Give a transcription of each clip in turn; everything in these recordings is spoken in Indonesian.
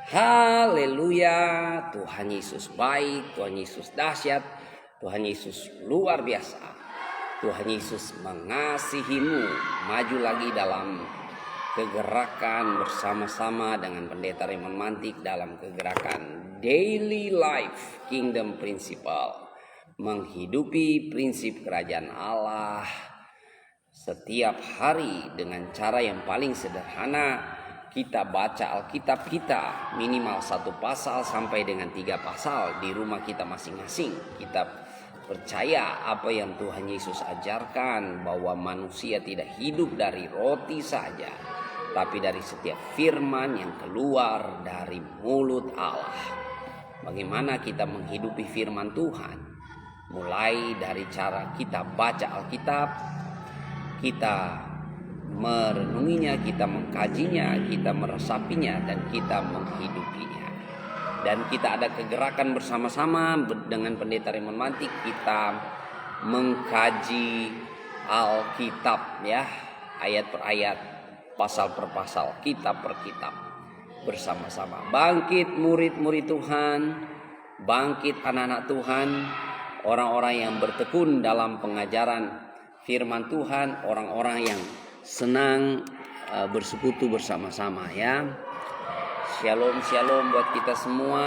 Haleluya, Tuhan Yesus baik, Tuhan Yesus dahsyat, Tuhan Yesus luar biasa. Tuhan Yesus mengasihimu. Maju lagi dalam kegerakan bersama-sama dengan Pendeta Raymond Mantik dalam kegerakan Daily Life Kingdom Principle. Menghidupi prinsip kerajaan Allah setiap hari dengan cara yang paling sederhana. Kita baca Alkitab kita minimal 1 pasal sampai dengan 3 pasal di rumah kita masing-masing. Kita percaya apa yang Tuhan Yesus ajarkan, bahwa manusia tidak hidup dari roti saja, tapi dari setiap firman yang keluar dari mulut Allah. Bagaimana kita menghidupi firman Tuhan? Mulai dari cara kita baca Alkitab, kita merenunginya, kita mengkajinya, kita meresapinya, dan kita menghidupinya. Dan kita ada kegerakan bersama-sama dengan Pendeta Raymond Mantik. Kita mengkaji Alkitab ya, ayat per ayat, pasal per pasal, kitab per kitab bersama-sama. Bangkit murid-murid Tuhan, bangkit anak-anak Tuhan, orang-orang yang bertekun dalam pengajaran firman Tuhan, orang-orang yang senang bersekutu bersama-sama ya. Shalom shalom buat kita semua.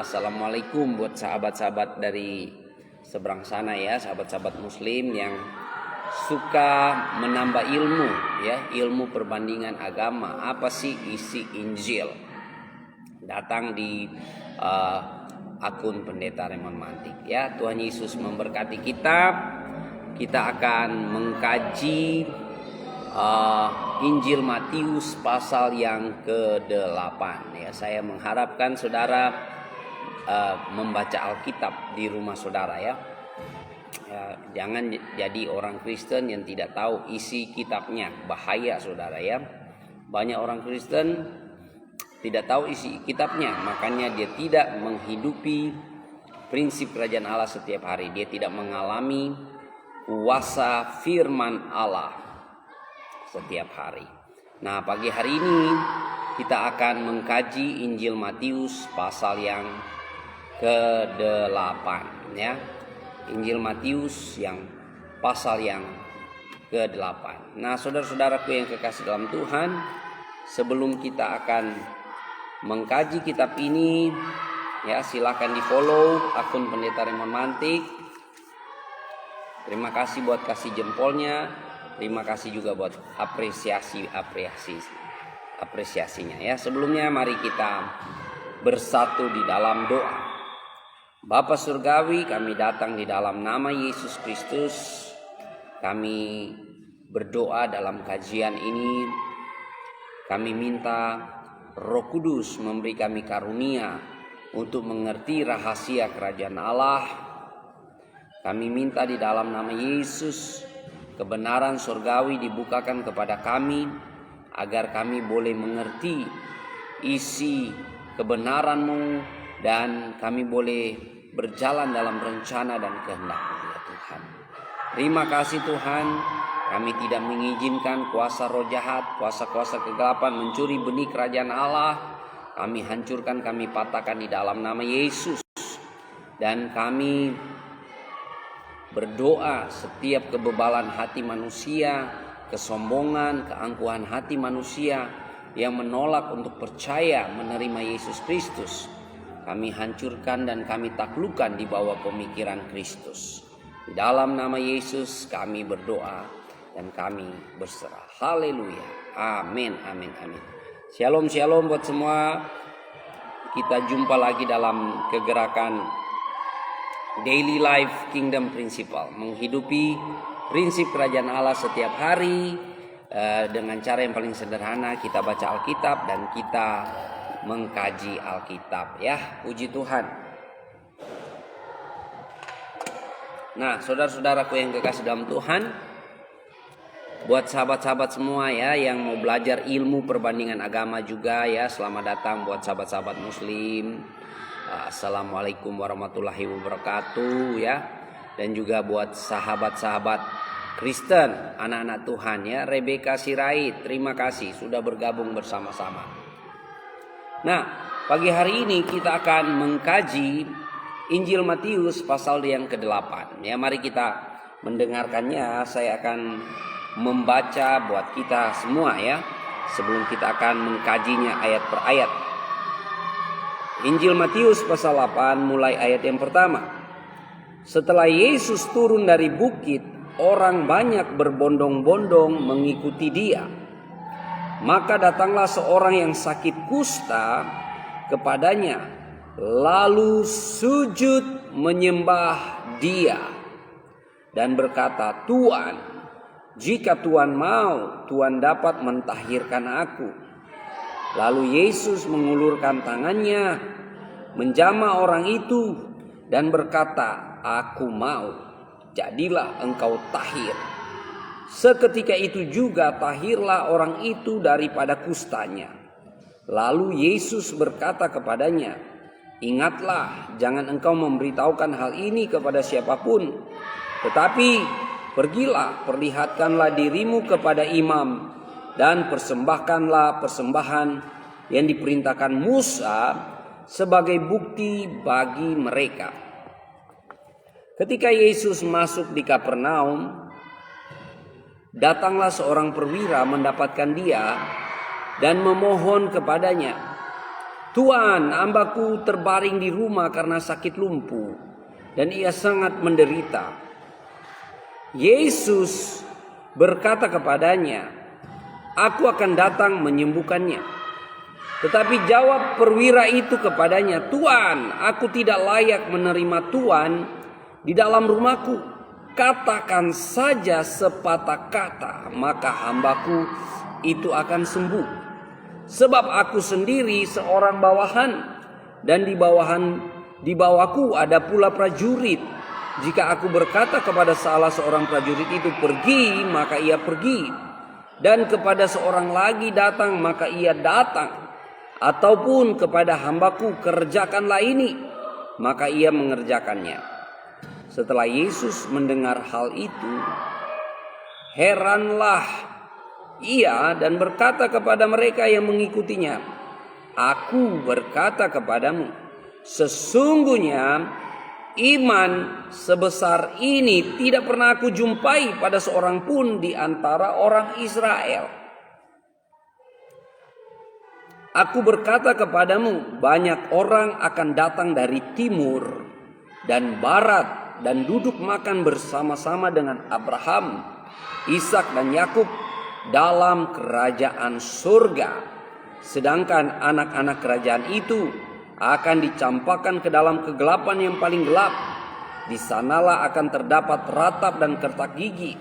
Assalamualaikum buat sahabat-sahabat dari seberang sana ya, sahabat-sahabat muslim yang suka menambah ilmu ya, ilmu perbandingan agama. Apa sih isi Injil? Datang di akun Pendeta Raymond Mantik ya. Tuhan Yesus memberkati kita. Kita akan mengkaji Injil Matius pasal yang ke-8 ya. Saya mengharapkan saudara membaca Alkitab di rumah saudara ya. Jangan jadi orang Kristen yang tidak tahu isi kitabnya. Bahaya saudara ya. Banyak orang Kristen tidak tahu isi kitabnya, makanya dia tidak menghidupi prinsip kerajaan Allah setiap hari. Dia tidak mengalami kuasa firman Allah setiap hari. Nah, pagi hari ini kita akan mengkaji Injil Matius pasal yang ke-8 ya. Injil Matius yang pasal yang ke-8. Nah, saudara-saudaraku yang kekasih dalam Tuhan, sebelum kita akan mengkaji kitab ini ya, silakan di-follow akun Pendeta Raymond Mantik. Terima kasih buat kasih jempolnya. Terima kasih juga buat apresiasinya ya. Sebelumnya mari kita bersatu di dalam doa. Bapa Surgawi, kami datang di dalam nama Yesus Kristus. Kami berdoa dalam kajian ini. Kami minta Roh Kudus memberi kami karunia untuk mengerti rahasia kerajaan Allah. Kami minta di dalam nama Yesus, kebenaran surgawi dibukakan kepada kami, agar kami boleh mengerti isi kebenaran-Mu, dan kami boleh berjalan dalam rencana dan kehendak-Mu ya Tuhan. Terima kasih Tuhan, kami tidak mengizinkan kuasa roh jahat, kuasa-kuasa kegelapan mencuri benih kerajaan Allah. Kami hancurkan, kami patahkan di dalam nama Yesus. Dan kami berdoa setiap kebebalan hati manusia, kesombongan, keangkuhan hati manusia yang menolak untuk percaya menerima Yesus Kristus, kami hancurkan dan kami taklukkan di bawah pemikiran Kristus. Di dalam nama Yesus kami berdoa dan kami berserah. Haleluya. Amin, amin, amin. Shalom, shalom buat semua. Kita jumpa lagi dalam kegerakan Daily Life Kingdom Principle, menghidupi prinsip kerajaan Allah setiap hari dengan cara yang paling sederhana. Kita baca Alkitab dan kita mengkaji Alkitab ya. Puji Tuhan. Nah, saudara-saudaraku yang kekasih dalam Tuhan, buat sahabat-sahabat semua ya yang mau belajar ilmu perbandingan agama juga ya, selamat datang buat sahabat-sahabat muslim. Assalamualaikum warahmatullahi wabarakatuh ya. Dan juga buat sahabat-sahabat Kristen, anak-anak Tuhan ya. Rebecca Sirait, terima kasih sudah bergabung bersama-sama. Nah, Pagi hari ini kita akan mengkaji Injil Matius pasal yang ke-8. Ya, mari kita mendengarkannya. Saya akan membaca buat kita semua ya, sebelum kita akan mengkajinya ayat per ayat. Injil Matius pasal 8 mulai ayat yang pertama. Setelah Yesus turun dari bukit, orang banyak berbondong-bondong mengikuti dia. Maka datanglah seorang yang sakit kusta kepadanya, lalu sujud menyembah dia dan berkata, "Tuan, jika Tuan mau, Tuan dapat mentahirkan aku." Lalu Yesus mengulurkan tangannya, menjamah orang itu dan berkata, "Aku mau, jadilah engkau tahir." Seketika itu juga tahirlah orang itu daripada kustanya. Lalu Yesus berkata kepadanya, "Ingatlah, jangan engkau memberitahukan hal ini kepada siapapun. Tetapi pergilah, perlihatkanlah dirimu kepada imam dan persembahkanlah persembahan yang diperintahkan Musa sebagai bukti bagi mereka." Ketika Yesus masuk di Kapernaum, datanglah seorang perwira mendapatkan dia dan memohon kepadanya, "Tuan, hambaku terbaring di rumah karena sakit lumpuh dan ia sangat menderita." Yesus berkata kepadanya, "Aku akan datang menyembuhkannya." Tetapi jawab perwira itu kepadanya, "Tuan, aku tidak layak menerima Tuan di dalam rumahku. Katakan saja sepatah kata, maka hambaku itu akan sembuh. Sebab aku sendiri seorang bawahan, dan di bawahku ada pula prajurit. Jika aku berkata kepada salah seorang prajurit itu pergi, maka ia pergi. Dan kepada seorang lagi datang, maka ia datang. Ataupun kepada hambaku kerjakanlah ini, maka ia mengerjakannya." Setelah Yesus mendengar hal itu, heranlah ia dan berkata kepada mereka yang mengikutinya, "Aku berkata kepadamu, sesungguhnya iman sebesar ini tidak pernah aku jumpai pada seorang pun di antara orang Israel. Aku berkata kepadamu, banyak orang akan datang dari timur dan barat dan duduk makan bersama-sama dengan Abraham, Ishak dan Yakub dalam kerajaan surga. Sedangkan anak-anak kerajaan itu akan dicampakkan ke dalam kegelapan yang paling gelap. Di sanalah akan terdapat ratap dan kertak gigi."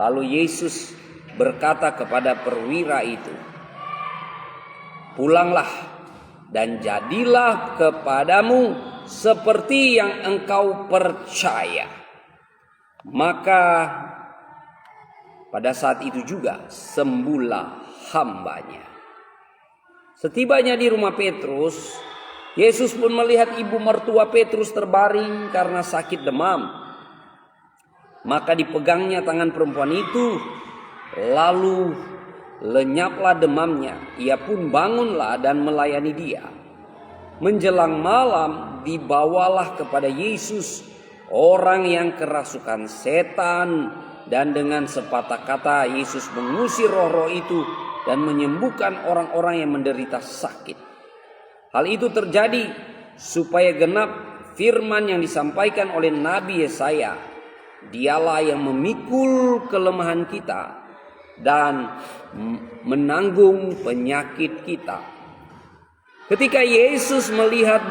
Lalu Yesus berkata kepada perwira itu, "Pulanglah dan jadilah kepadamu seperti yang engkau percaya." Maka pada saat itu juga sembuhlah hambanya. Setibanya di rumah Petrus, Yesus pun melihat ibu mertua Petrus terbaring karena sakit demam. Maka dipegangnya tangan perempuan itu, lalu lenyaplah demamnya. Ia pun bangunlah dan melayani dia. Menjelang malam dibawalah kepada Yesus orang yang kerasukan setan, dan dengan sepatah kata Yesus mengusir roh-roh itu dan menyembuhkan orang-orang yang menderita sakit. Hal itu terjadi supaya genap firman yang disampaikan oleh Nabi Yesaya, "Dialah yang memikul kelemahan kita dan menanggung penyakit kita." Ketika Yesus melihat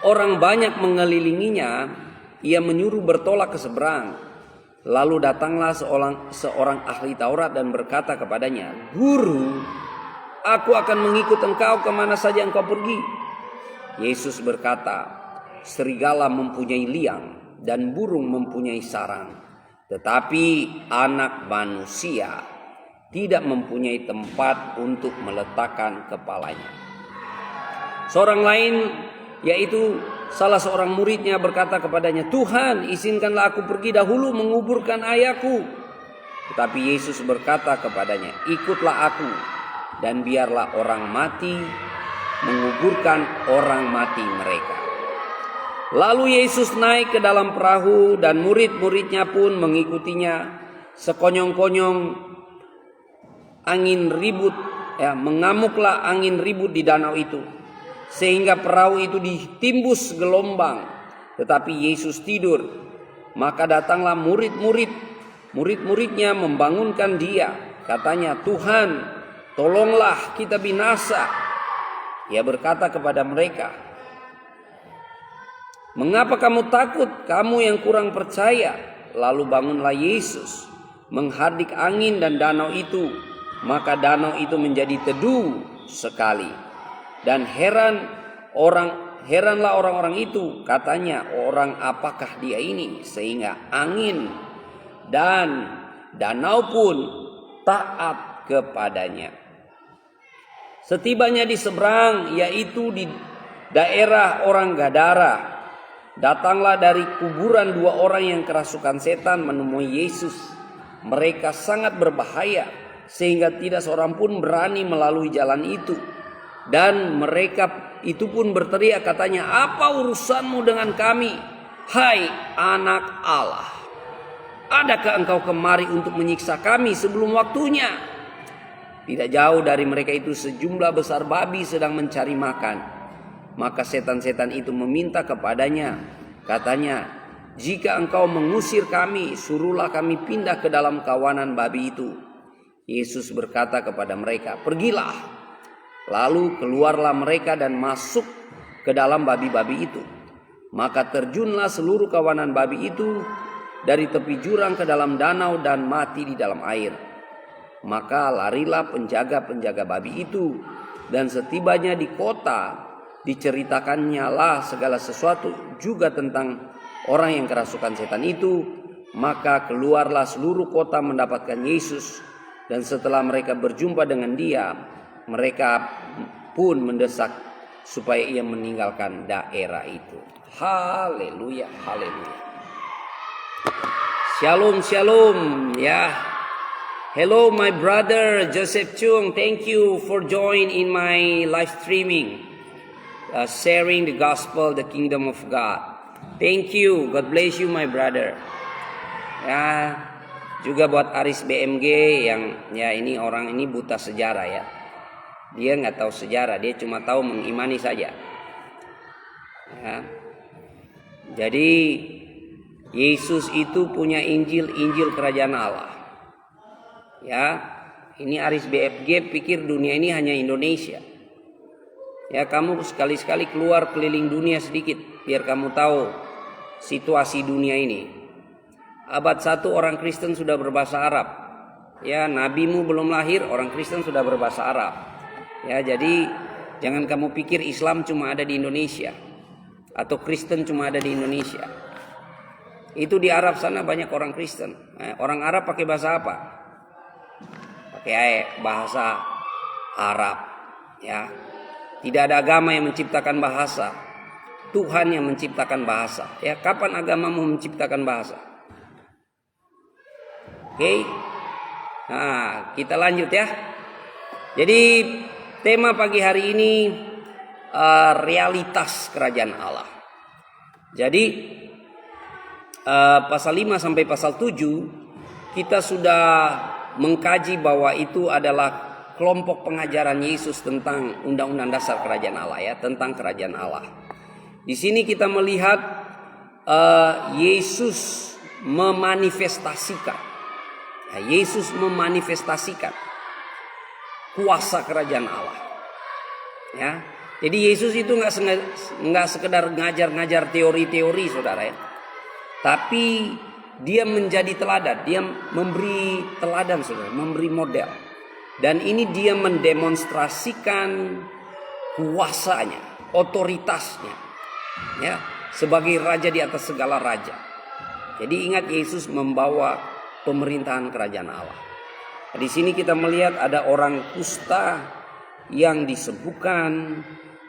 orang banyak mengelilinginya, ia menyuruh bertolak ke seberang. Lalu datanglah seorang ahli Taurat dan berkata kepadanya, "Guru, aku akan mengikut engkau kemana saja engkau pergi." Yesus berkata, "Serigala mempunyai liang dan burung mempunyai sarang, tetapi Anak Manusia tidak mempunyai tempat untuk meletakkan kepalanya." Seorang lain, yaitu salah seorang muridnya, berkata kepadanya, "Tuhan, izinkanlah aku pergi dahulu menguburkan ayahku." Tetapi Yesus berkata kepadanya, "Ikutlah aku, dan biarlah orang mati menguburkan orang mati mereka. Lalu Yesus naik ke dalam perahu dan murid-muridnya pun mengikutinya. Sekonyong-konyong angin ribut, mengamuklah angin ribut di danau itu, sehingga perahu itu ditimbus gelombang. Tetapi Yesus tidur. Maka datanglah murid-muridnya membangunkan dia. Katanya, "Tuhan, tolonglah, kita binasa." Ia berkata kepada mereka, "Mengapa kamu takut, kamu yang kurang percaya?" Lalu bangunlah Yesus, menghardik angin dan danau itu. Maka danau itu menjadi teduh sekali. Dan heranlah orang-orang itu. Katanya, "Orang apakah dia ini sehingga angin dan danau pun taat kepadanya?" Setibanya di seberang, yaitu di daerah orang Gadara, datanglah dari kuburan 2 orang yang kerasukan setan menemui Yesus. Mereka sangat berbahaya sehingga tidak seorang pun berani melalui jalan itu. Dan mereka itu pun berteriak, katanya, "Apa urusanmu dengan kami, hai anak Allah? Adakah engkau kemari untuk menyiksa kami sebelum waktunya?" Tidak jauh dari mereka itu sejumlah besar babi sedang mencari makan. Maka setan-setan itu meminta kepadanya, katanya, "Jika engkau mengusir kami, suruhlah kami pindah ke dalam kawanan babi itu." Yesus berkata kepada mereka, "Pergilah." Lalu keluarlah mereka dan masuk ke dalam babi-babi itu. Maka terjunlah seluruh kawanan babi itu dari tepi jurang ke dalam danau dan mati di dalam air. Maka larilah penjaga-penjaga babi itu, dan setibanya di kota diceritakannya lah segala sesuatu juga tentang orang yang kerasukan setan itu. Maka keluarlah seluruh kota mendapatkan Yesus, dan setelah mereka berjumpa dengan dia, mereka pun mendesak supaya ia meninggalkan daerah itu. Haleluya, haleluya. Shalom, shalom, ya. Hello my brother Joseph Chung, thank you for joining in my live streaming, sharing the gospel, the kingdom of God. Thank you, God bless you my brother. Ya, juga buat Aris BMG yang ya ini orang ini buta sejarah ya. Dia nggak tahu sejarah, dia cuma tahu mengimani saja. Ya. Jadi Yesus itu punya Injil kerajaan Allah. Ya, ini Aris BFG pikir dunia ini hanya Indonesia. Ya, kamu sekali-sekali keluar keliling dunia sedikit biar kamu tahu situasi dunia ini. Abad 1 orang Kristen sudah berbahasa Arab. Ya, nabimu belum lahir, orang Kristen sudah berbahasa Arab. Ya, jadi jangan kamu pikir Islam cuma ada di Indonesia atau Kristen cuma ada di Indonesia. Itu di Arab sana banyak orang Kristen. Orang Arab pakai bahasa apa? Pakai bahasa Arab, ya. Tidak ada agama yang menciptakan bahasa. Tuhan yang menciptakan bahasa. Ya, kapan agamamu menciptakan bahasa? Oke. Nah, kita lanjut ya. Jadi tema pagi hari ini realitas kerajaan Allah. Jadi pasal 5 sampai pasal 7 kita sudah mengkaji bahwa itu adalah kelompok pengajaran Yesus tentang undang-undang dasar kerajaan Allah ya, tentang kerajaan Allah. Di sini kita melihat Yesus memanifestasikan, Yesus memanifestasikan kuasa kerajaan Allah. Ya, jadi Yesus itu nggak sekedar ngajar teori-teori, saudara ya, tapi dia menjadi teladan, dia memberi teladan, saudara, memberi model. Dan ini dia mendemonstrasikan kuasanya, otoritasnya, ya, sebagai raja di atas segala raja. Jadi ingat, Yesus membawa pemerintahan kerajaan Allah. Di sini kita melihat ada orang kusta yang disembuhkan,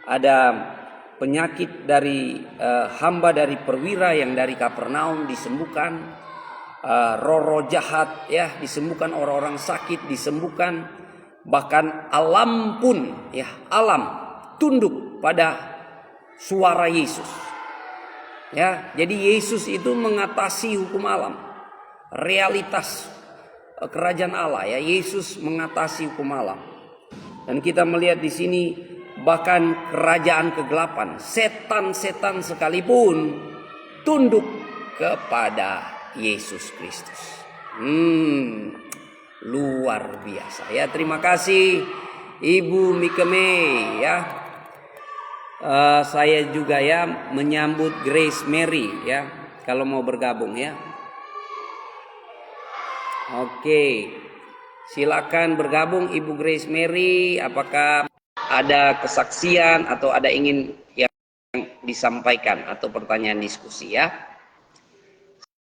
ada penyakit dari hamba dari perwira yang dari Kapernaum disembuhkan, roh-roh jahat ya disembuhkan, orang-orang sakit disembuhkan, bahkan alam pun ya, alam tunduk pada suara Yesus. Ya, jadi Yesus itu mengatasi hukum alam, realitas kerajaan Allah. Ya, Yesus mengatasi hukum alam. Dan kita melihat di sini bahkan kerajaan kegelapan, setan-setan sekalipun tunduk kepada Yesus Kristus. Luar biasa ya. Terima kasih Ibu Mikeme ya. Saya juga ya menyambut Grace Mary ya, kalau mau bergabung ya. Oke, silakan bergabung Ibu Grace Mary. Apakah ada kesaksian atau ada ingin yang disampaikan atau pertanyaan diskusi ya?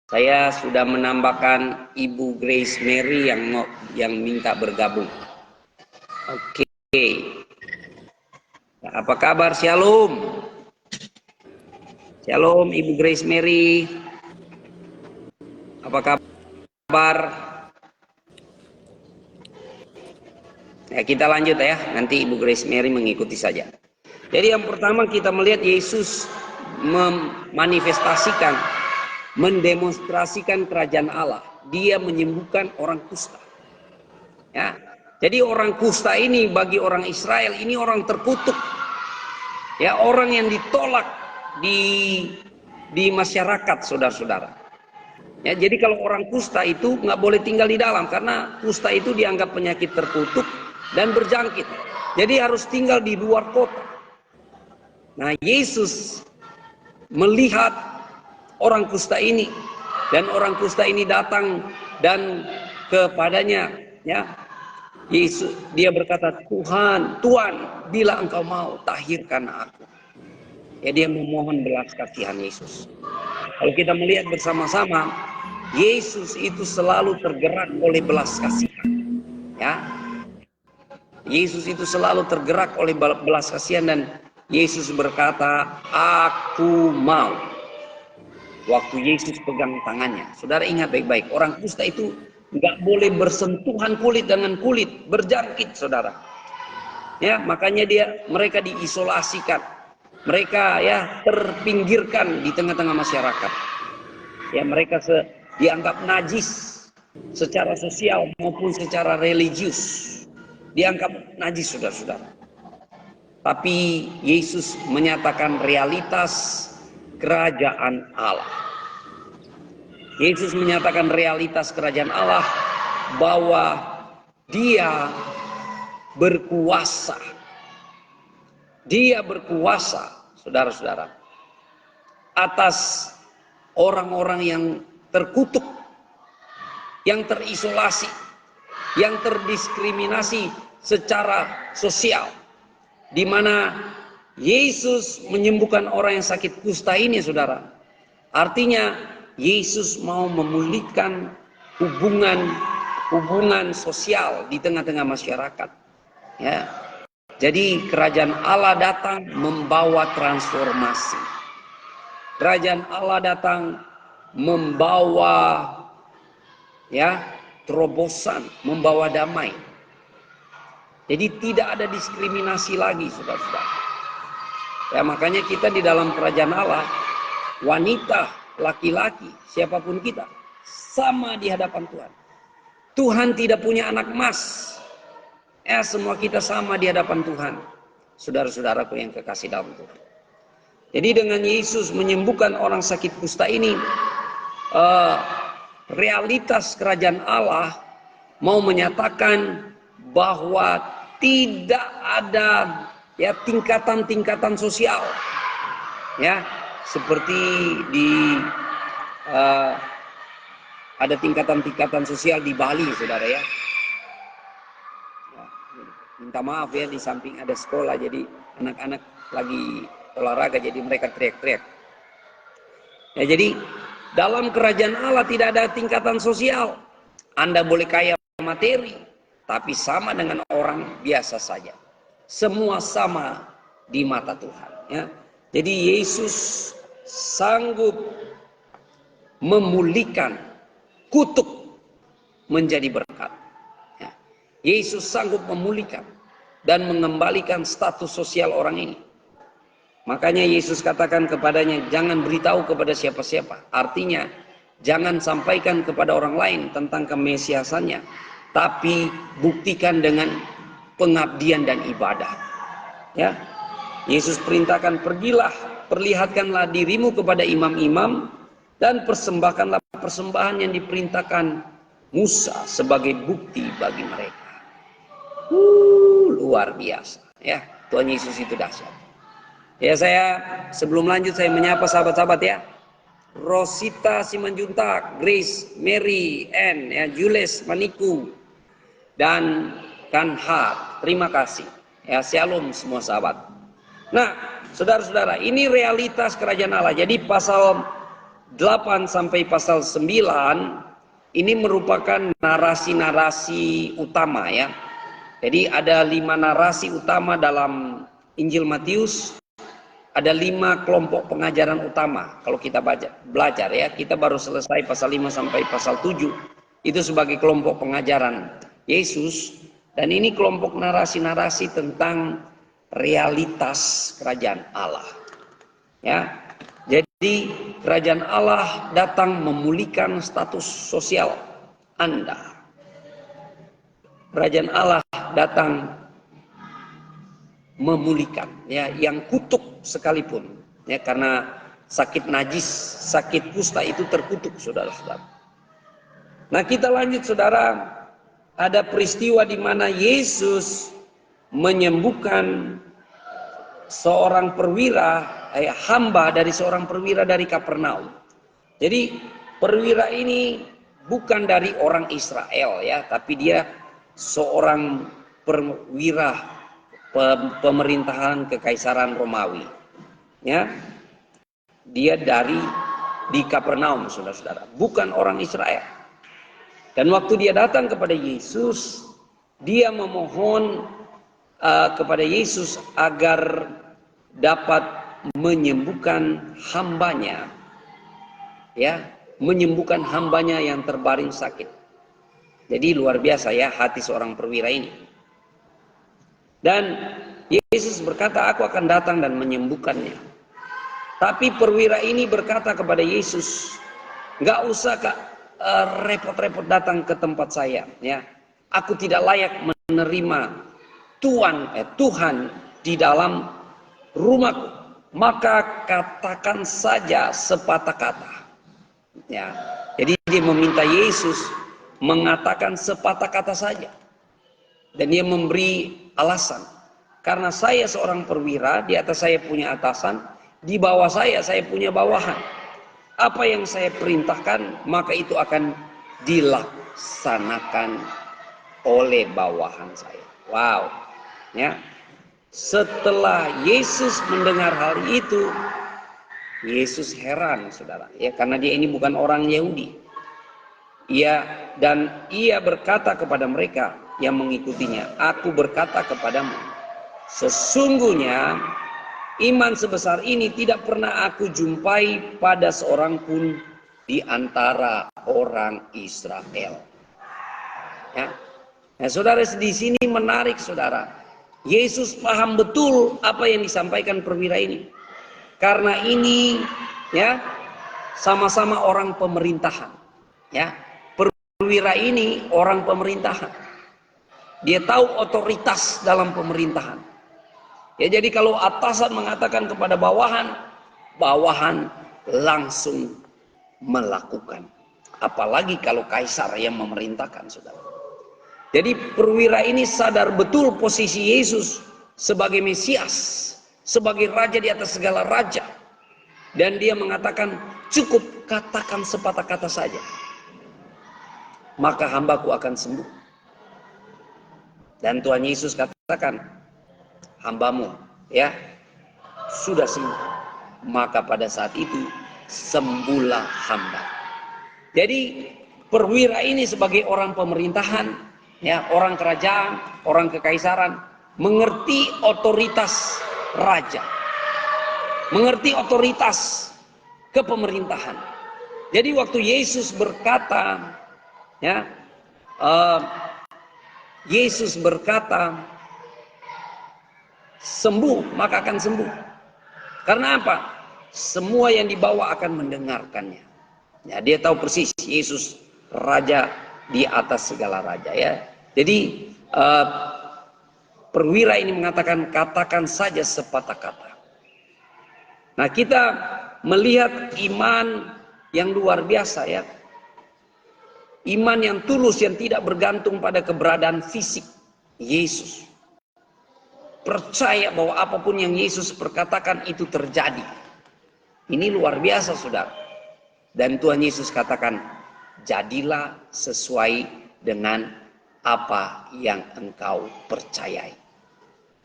Saya sudah menambahkan Ibu Grace Mary yang minta bergabung. Oke. Apa kabar? Shalom. Shalom Ibu Grace Mary. Apa kabar? Ya, kita lanjut ya. Nanti Ibu Grace Mary mengikuti saja. Jadi yang pertama kita melihat Yesus memanifestasikan, mendemonstrasikan kerajaan Allah. Dia menyembuhkan orang kusta. Ya. Jadi orang kusta ini bagi orang Israel ini orang terkutuk. Ya, orang yang ditolak di masyarakat, saudara-saudara. Ya, jadi kalau orang kusta itu nggak boleh tinggal di dalam karena kusta itu dianggap penyakit terkutuk dan berjangkit. Jadi harus tinggal di luar kota. Nah, Yesus melihat orang kusta ini dan orang kusta ini datang dan kepadanya ya. Yesus, dia berkata, Tuhan, bila engkau mau, tahirkan aku. Ya, dia memohon belas kasihan Yesus. Kalau kita melihat bersama-sama, Yesus itu selalu tergerak oleh belas kasihan. Ya, Yesus itu selalu tergerak oleh belas kasihan dan Yesus berkata, aku mau. Waktu Yesus pegang tangannya, saudara ingat baik-baik, orang kusta itu nggak boleh bersentuhan kulit dengan kulit, berjangkit, saudara. Ya, makanya mereka diisolasikan, mereka ya terpinggirkan di tengah-tengah masyarakat. Ya, mereka dianggap najis secara sosial maupun secara religius, dianggap najis, saudara-saudara. Tapi Yesus menyatakan realitas kerajaan Allah. Yesus menyatakan realitas kerajaan Allah bahwa dia berkuasa. Dia berkuasa, saudara-saudara, atas orang-orang yang terkutuk, yang terisolasi, yang terdiskriminasi secara sosial. Di mana Yesus menyembuhkan orang yang sakit kusta ini, saudara. Artinya Yesus mau memulihkan hubungan sosial di tengah-tengah masyarakat. Ya. Jadi kerajaan Allah datang membawa transformasi. Kerajaan Allah datang membawa ya terobosan, membawa damai. Jadi tidak ada diskriminasi lagi, saudara-saudara. Ya, makanya kita di dalam kerajaan Allah, wanita, laki-laki, siapapun kita, sama di hadapan Tuhan. Tuhan tidak punya anak emas. Ya, semua kita sama di hadapan Tuhan. Saudara-saudaraku yang kekasih dalam Tuhan. Jadi dengan Yesus menyembuhkan orang sakit kusta ini, realitas kerajaan Allah mau menyatakan bahwa tidak ada ya tingkatan-tingkatan sosial. Ya, seperti ada tingkatan-tingkatan sosial di Bali, saudara ya. Minta maaf ya, di samping ada sekolah, jadi anak-anak lagi olahraga, jadi mereka teriak-teriak. Ya, jadi dalam kerajaan Allah tidak ada tingkatan sosial. Anda boleh kaya materi, tapi sama dengan orang biasa saja. Semua sama di mata Tuhan. Ya. Jadi Yesus sanggup memulihkan kutuk menjadi berkat. Ya. Yesus sanggup memulihkan. dan mengembalikan status sosial orang ini. Makanya Yesus katakan kepadanya, jangan beritahu kepada siapa-siapa. Artinya, jangan sampaikan kepada orang lain tentang kemesiasannya, tapi buktikan dengan pengabdian dan ibadah. Ya, Yesus perintahkan, pergilah, perlihatkanlah dirimu kepada imam-imam dan persembahkanlah persembahan yang diperintahkan Musa sebagai bukti bagi mereka. Luar biasa. Ya, Tuhan Yesus itu dahsyat. Ya, saya sebelum lanjut saya menyapa sahabat-sahabat ya. Rosita Simanjuntak, Grace, Mary, Ann, ya, Jules, Maniku, dan Kanhat. Terima kasih. Ya, shalom semua sahabat. Nah, saudara-saudara, ini realitas kerajaan Allah. Jadi pasal 8 sampai pasal 9 ini merupakan narasi-narasi utama ya. Jadi ada 5 narasi utama dalam Injil Matius. Ada 5 kelompok pengajaran utama. Kalau kita belajar ya, kita baru selesai pasal 5 sampai pasal 7. Itu sebagai kelompok pengajaran Yesus. Dan ini kelompok narasi-narasi tentang realitas kerajaan Allah. Ya. Jadi kerajaan Allah datang memulihkan status sosial Anda. Kerajaan Allah datang memulihkan ya yang kutuk sekalipun ya, karena sakit najis, sakit kusta itu terkutuk saudara-saudara. Nah, kita lanjut saudara, ada peristiwa di mana Yesus menyembuhkan seorang perwira, hamba dari seorang perwira dari Kapernaum. Jadi perwira ini bukan dari orang Israel ya, tapi dia seorang perwira pemerintahan kekaisaran Romawi ya. Dia di Kapernaum saudara-saudara, bukan orang Israel. Dan waktu dia datang kepada Yesus, dia memohon kepada Yesus agar dapat menyembuhkan hambanya ya, menyembuhkan hambanya yang terbaring sakit. Jadi luar biasa ya hati seorang perwira ini. Dan Yesus berkata, aku akan datang dan menyembuhkannya. Tapi perwira ini berkata kepada Yesus, nggak usah Kak, repot-repot datang ke tempat saya ya. Aku tidak layak menerima Tuhan di dalam rumahku. Maka katakan saja sepatah kata. Ya. Jadi dia meminta Yesus mengatakan sepatah kata saja. Dan dia memberi alasan, karena saya seorang perwira, di atas saya punya atasan, di bawah saya punya bawahan. Apa yang saya perintahkan, maka itu akan dilaksanakan oleh bawahan saya. Wow, ya. Setelah Yesus mendengar hal itu, Yesus heran, saudara, ya, karena dia ini bukan orang Yahudi. Dan ia berkata kepada mereka yang mengikutinya, aku berkata kepadamu, sesungguhnya iman sebesar ini tidak pernah aku jumpai pada seorang pun di antara orang Israel. Ya. Nah, saudara, di sini menarik saudara. Yesus paham betul apa yang disampaikan perwira ini. Karena ini ya sama-sama orang pemerintahan. Ya. Perwira ini orang pemerintahan. Dia tahu otoritas dalam pemerintahan. Ya, jadi kalau atasan mengatakan kepada bawahan, bawahan langsung melakukan. Apalagi kalau kaisar yang memerintahkan, saudara. Jadi perwira ini sadar betul posisi Yesus sebagai Mesias, sebagai raja di atas segala raja. Dan dia mengatakan, cukup katakan sepatah kata saja, maka hambaku akan sembuh. Dan Tuhan Yesus katakan, hambamu ya sudah sembuh. Maka pada saat itu sembuhlah hamba. Jadi perwira ini sebagai orang pemerintahan, ya, orang kerajaan, orang kekaisaran, mengerti otoritas raja, mengerti otoritas kepemerintahan. Jadi waktu Yesus berkata, ya, Yesus berkata sembuh, maka akan sembuh. Karena apa? Semua yang dibawa akan mendengarkannya. Ya, dia tahu persis Yesus raja di atas segala raja, ya. Jadi perwira ini mengatakan, katakan saja sepatah kata. Nah, kita melihat iman yang luar biasa, ya. Iman yang tulus, yang tidak bergantung pada keberadaan fisik Yesus. Percaya bahwa apapun yang Yesus perkatakan itu terjadi. Ini luar biasa, saudara. Dan Tuhan Yesus katakan, jadilah sesuai dengan apa yang engkau percayai.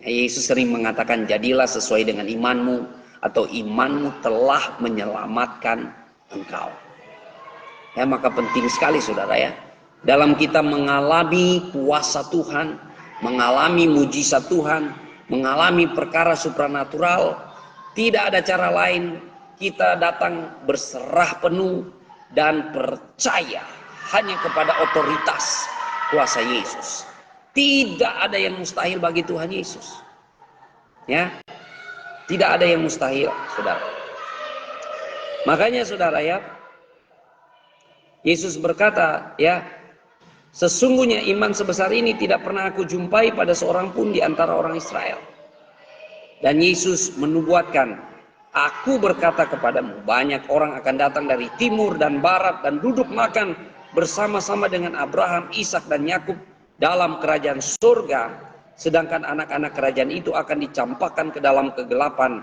Nah, Yesus sering mengatakan, jadilah sesuai dengan imanmu, atau imanmu telah menyelamatkan engkau. Ya, maka penting sekali, saudara, ya, dalam kita mengalami kuasa Tuhan, mengalami mujizat Tuhan, mengalami perkara supranatural, tidak ada cara lain kita datang berserah penuh dan percaya hanya kepada otoritas kuasa Yesus. Tidak ada yang mustahil bagi Tuhan Yesus. Ya, tidak ada yang mustahil, saudara. Makanya, saudara, ya, Yesus berkata, ya, sesungguhnya iman sebesar ini tidak pernah aku jumpai pada seorang pun di antara orang Israel. Dan Yesus menubuatkan, aku berkata kepadamu, banyak orang akan datang dari timur dan barat dan duduk makan bersama-sama dengan Abraham, Ishak dan Yakub dalam kerajaan surga, sedangkan anak-anak kerajaan itu akan dicampakkan ke dalam kegelapan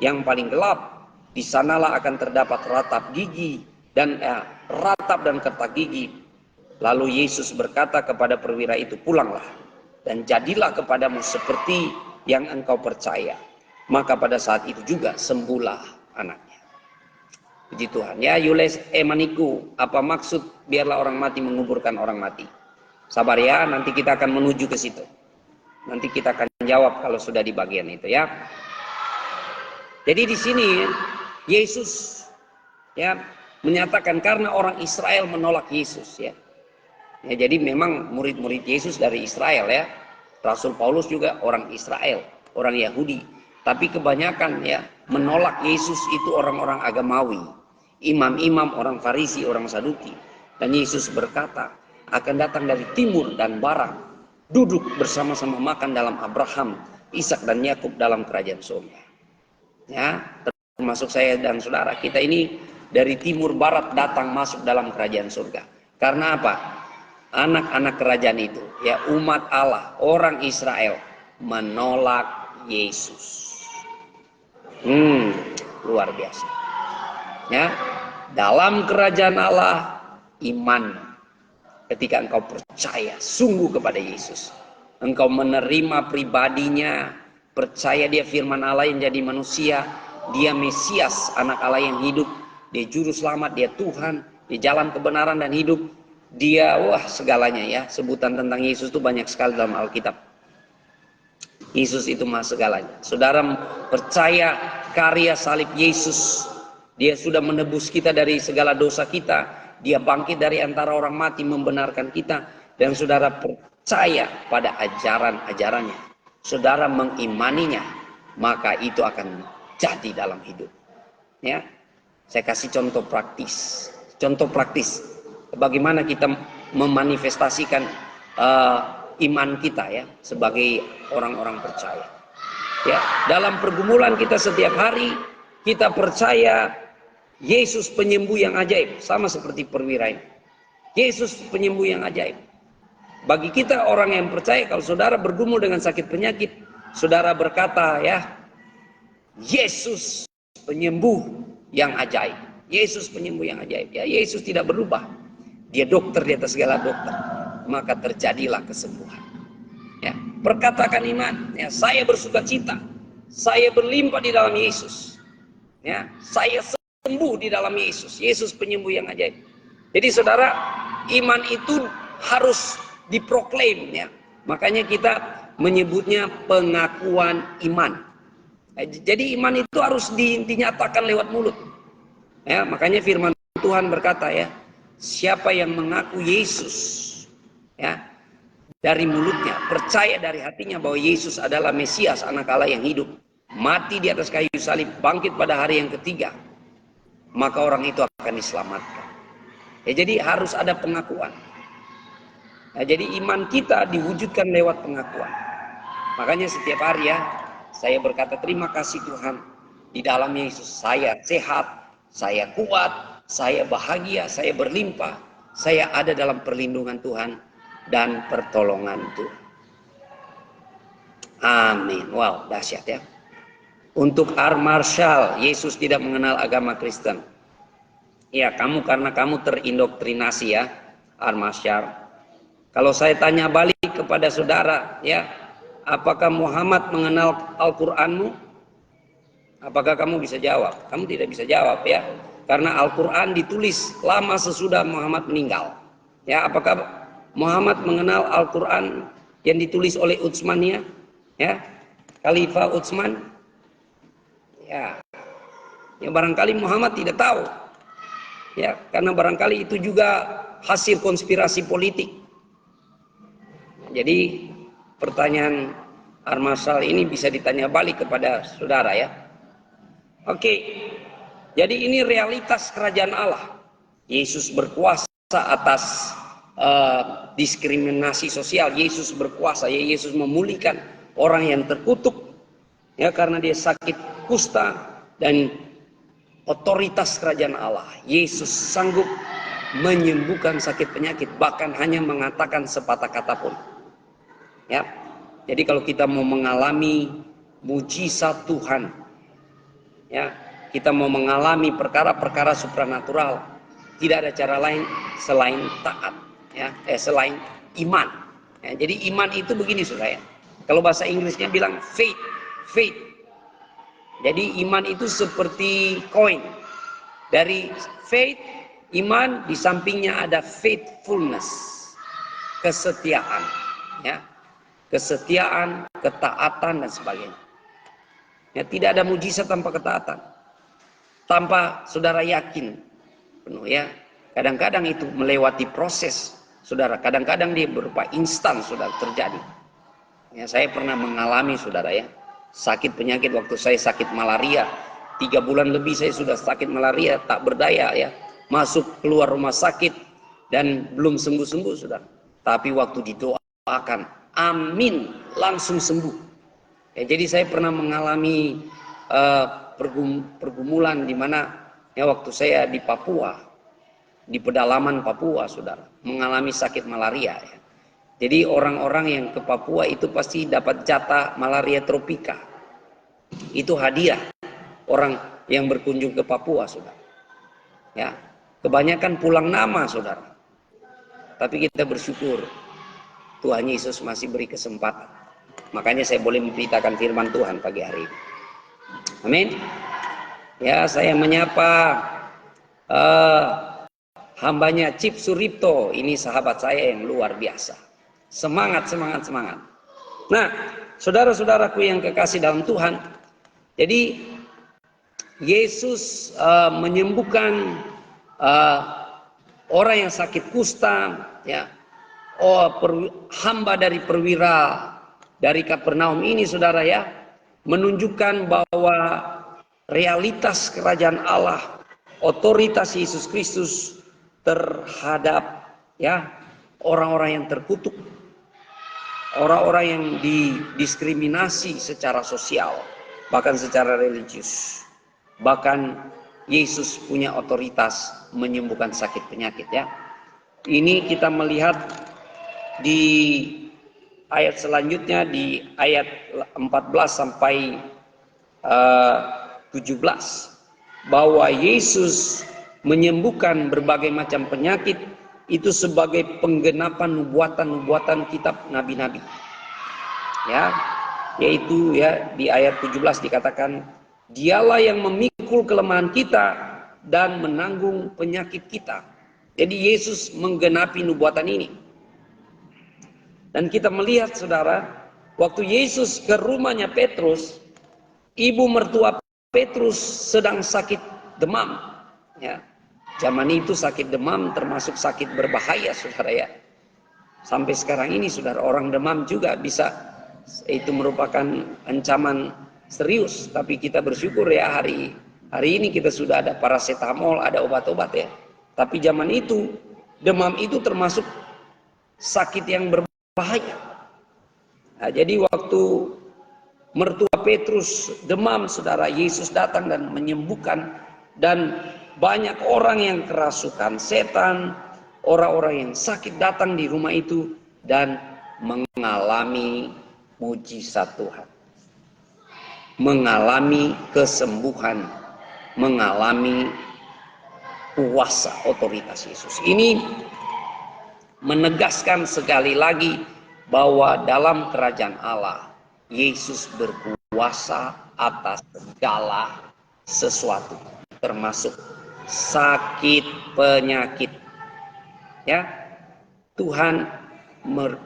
yang paling gelap. Di sanalah akan terdapat ratap dan kertak gigi. Lalu Yesus berkata kepada perwira itu, pulanglah dan jadilah kepadamu seperti yang engkau percaya. Maka pada saat itu juga sembuhlah anaknya. Puji Tuhan. Ya, Yules Emaniku, apa maksud biarlah orang mati menguburkan orang mati? Sabar, ya, nanti kita akan menuju ke situ. Nanti kita akan jawab kalau sudah di bagian itu, ya. Jadi di sini Yesus, ya, menyatakan karena orang Israel menolak Yesus, ya. Ya, jadi memang murid-murid Yesus dari Israel, ya. Rasul Paulus juga orang Israel, orang Yahudi. Tapi kebanyakan, ya, menolak Yesus itu orang-orang agamawi, imam-imam, orang Farisi, orang Saduki. Dan Yesus berkata, akan datang dari timur dan barat, duduk bersama-sama makan dalam Abraham, Ishak dan Yakub dalam kerajaan surga. Ya, termasuk saya dan saudara, kita ini dari timur barat datang masuk dalam kerajaan surga. Karena apa? Anak-anak kerajaan itu, ya, umat Allah, orang Israel menolak Yesus. Luar biasa. Ya, dalam kerajaan Allah, iman. Ketika engkau percaya sungguh kepada Yesus, engkau menerima pribadinya, percaya dia firman Allah yang jadi manusia, dia Mesias, anak Allah yang hidup, dia juru selamat, dia Tuhan, dia jalan kebenaran dan hidup, dia, wah, segalanya, ya. Sebutan tentang Yesus itu banyak sekali dalam Alkitab. Yesus itu mah segalanya. Saudara percaya karya salib Yesus, dia sudah menebus kita dari segala dosa kita, dia bangkit dari antara orang mati membenarkan kita, dan saudara percaya pada ajaran-ajarannya, saudara mengimaninya, maka itu akan jadi dalam hidup. Ya, saya kasih contoh praktis. Contoh praktis bagaimana kita memanifestasikan iman kita, ya, sebagai orang-orang percaya. Ya, dalam pergumulan kita setiap hari, kita percaya Yesus penyembuh yang ajaib, sama seperti perwira ini. Yesus penyembuh yang ajaib. Bagi kita orang yang percaya, kalau saudara bergumul dengan sakit penyakit, saudara berkata, ya, Yesus penyembuh yang ajaib. Yesus penyembuh yang ajaib. Ya, Yesus tidak berubah. Dia dokter di atas segala dokter. Maka terjadilah kesembuhan. Ya, perkatakan iman, ya, saya bersuka cita, saya berlimpah di dalam Yesus, ya, saya sembuh di dalam Yesus. Yesus penyembuh yang ajaib. Jadi saudara, iman itu harus diproklaim, ya. Makanya kita menyebutnya pengakuan iman. Jadi iman itu harus dinyatakan lewat mulut, ya. Makanya firman Tuhan berkata, ya, siapa yang mengaku Yesus, ya, dari mulutnya, percaya dari hatinya bahwa Yesus adalah Mesias, anak Allah yang hidup, mati di atas kayu salib, bangkit pada hari yang ketiga, maka orang itu akan diselamatkan. Ya, jadi harus ada pengakuan. Nah, jadi iman kita diwujudkan lewat pengakuan. Makanya setiap hari ya, saya berkata terima kasih Tuhan, di dalam Yesus saya sehat, saya kuat, saya bahagia, saya berlimpah, saya ada dalam perlindungan Tuhan dan pertolongan Tuhan. Amin. Wow, dahsyat ya. Untuk R. Marshall, Yesus tidak mengenal agama Kristen. Ya, karena kamu terindoktrinasi ya, R. Marshall. Kalau saya tanya balik kepada saudara, ya, apakah Muhammad mengenal Al-Qur'anmu? Apakah kamu bisa jawab? Kamu tidak bisa jawab ya, karena Al-Qur'an ditulis lama sesudah Muhammad meninggal. Ya, apakah Muhammad mengenal Al-Qur'an yang ditulis oleh Utsmaniyah? Ya, Khalifah Utsman? Ya, ya barangkali Muhammad tidak tahu. Ya, karena barangkali itu juga hasil konspirasi politik. Jadi pertanyaan Armasal ini bisa ditanya balik kepada saudara ya. Oke, jadi ini realitas kerajaan Allah. Yesus berkuasa atas diskriminasi sosial. Yesus berkuasa, ya, Yesus memulihkan orang yang terkutuk ya karena dia sakit kusta, dan otoritas kerajaan Allah. Yesus sanggup menyembuhkan sakit penyakit, bahkan hanya mengatakan sepatah kata pun. Ya, jadi kalau kita mau mengalami mujizat Tuhan, ya, kita mau mengalami perkara-perkara supranatural, tidak ada cara lain selain taat, ya, selain iman. Ya, jadi iman itu begini saudara. Kalau bahasa Inggrisnya bilang faith, faith. Jadi iman itu seperti koin. Dari faith, iman, di sampingnya ada faithfulness, kesetiaan, ya. Kesetiaan, ketaatan dan sebagainya. Ya, tidak ada mujizat tanpa ketaatan. Tanpa saudara yakin penuh ya. Kadang-kadang itu melewati proses, saudara. Kadang-kadang dia berupa instan, saudara, terjadi. Ya, saya pernah mengalami, saudara ya, sakit penyakit waktu saya sakit malaria. 3 bulan lebih saya sudah sakit malaria, tak berdaya ya. Masuk keluar rumah sakit dan belum sembuh-sembuh, saudara. Tapi waktu didoakan, amin, langsung sembuh. Ya, jadi saya pernah mengalami pergumulan di mana ya waktu saya di Papua, di pedalaman Papua, saudara, mengalami sakit malaria. Ya. Jadi orang-orang yang ke Papua itu pasti dapat jatah malaria tropika. Itu hadiah orang yang berkunjung ke Papua, saudara. Ya, kebanyakan pulang nama, saudara. Tapi kita bersyukur Tuhan Yesus masih beri kesempatan. Makanya saya boleh memberitakan firman Tuhan pagi hari ini. Amin. Ya, saya menyapa hambanya Cip Suripto. Ini sahabat saya yang luar biasa. Semangat, semangat, semangat. Nah, saudara-saudaraku yang kekasih dalam Tuhan. Jadi Yesus menyembuhkan orang yang sakit kusta, ya. Hamba dari perwira dari Kapernaum ini, saudara ya, menunjukkan bahwa realitas kerajaan Allah, otoritas Yesus Kristus terhadap ya orang-orang yang terkutuk, orang-orang yang didiskriminasi secara sosial, bahkan secara religius. Bahkan Yesus punya otoritas menyembuhkan sakit penyakit ya. Ini kita melihat di ayat selanjutnya, di ayat 14 sampai 17, bahwa Yesus menyembuhkan berbagai macam penyakit itu sebagai penggenapan nubuatan-nubuatan kitab nabi-nabi. Ya, yaitu ya di ayat 17 dikatakan, dialah yang memikul kelemahan kita dan menanggung penyakit kita. Jadi Yesus menggenapi nubuatan ini. Dan kita melihat, saudara, waktu Yesus ke rumahnya Petrus, ibu mertua Petrus sedang sakit demam. Ya, zaman itu sakit demam termasuk sakit berbahaya, saudara ya. Sampai sekarang ini saudara, orang demam juga bisa, itu merupakan ancaman serius. Tapi kita bersyukur ya, hari ini kita sudah ada paracetamol, ada obat-obat ya. Tapi zaman itu demam itu termasuk sakit yang berbahaya. Nah, jadi waktu mertua Petrus demam, saudara, Yesus datang dan menyembuhkan, dan banyak orang yang kerasukan setan, orang-orang yang sakit datang di rumah itu dan mengalami mujizat Tuhan, mengalami kesembuhan, mengalami kuasa otoritas Yesus. Ini menegaskan sekali lagi bahwa dalam kerajaan Allah Yesus berkuasa atas segala sesuatu, termasuk sakit, penyakit. Ya, Tuhan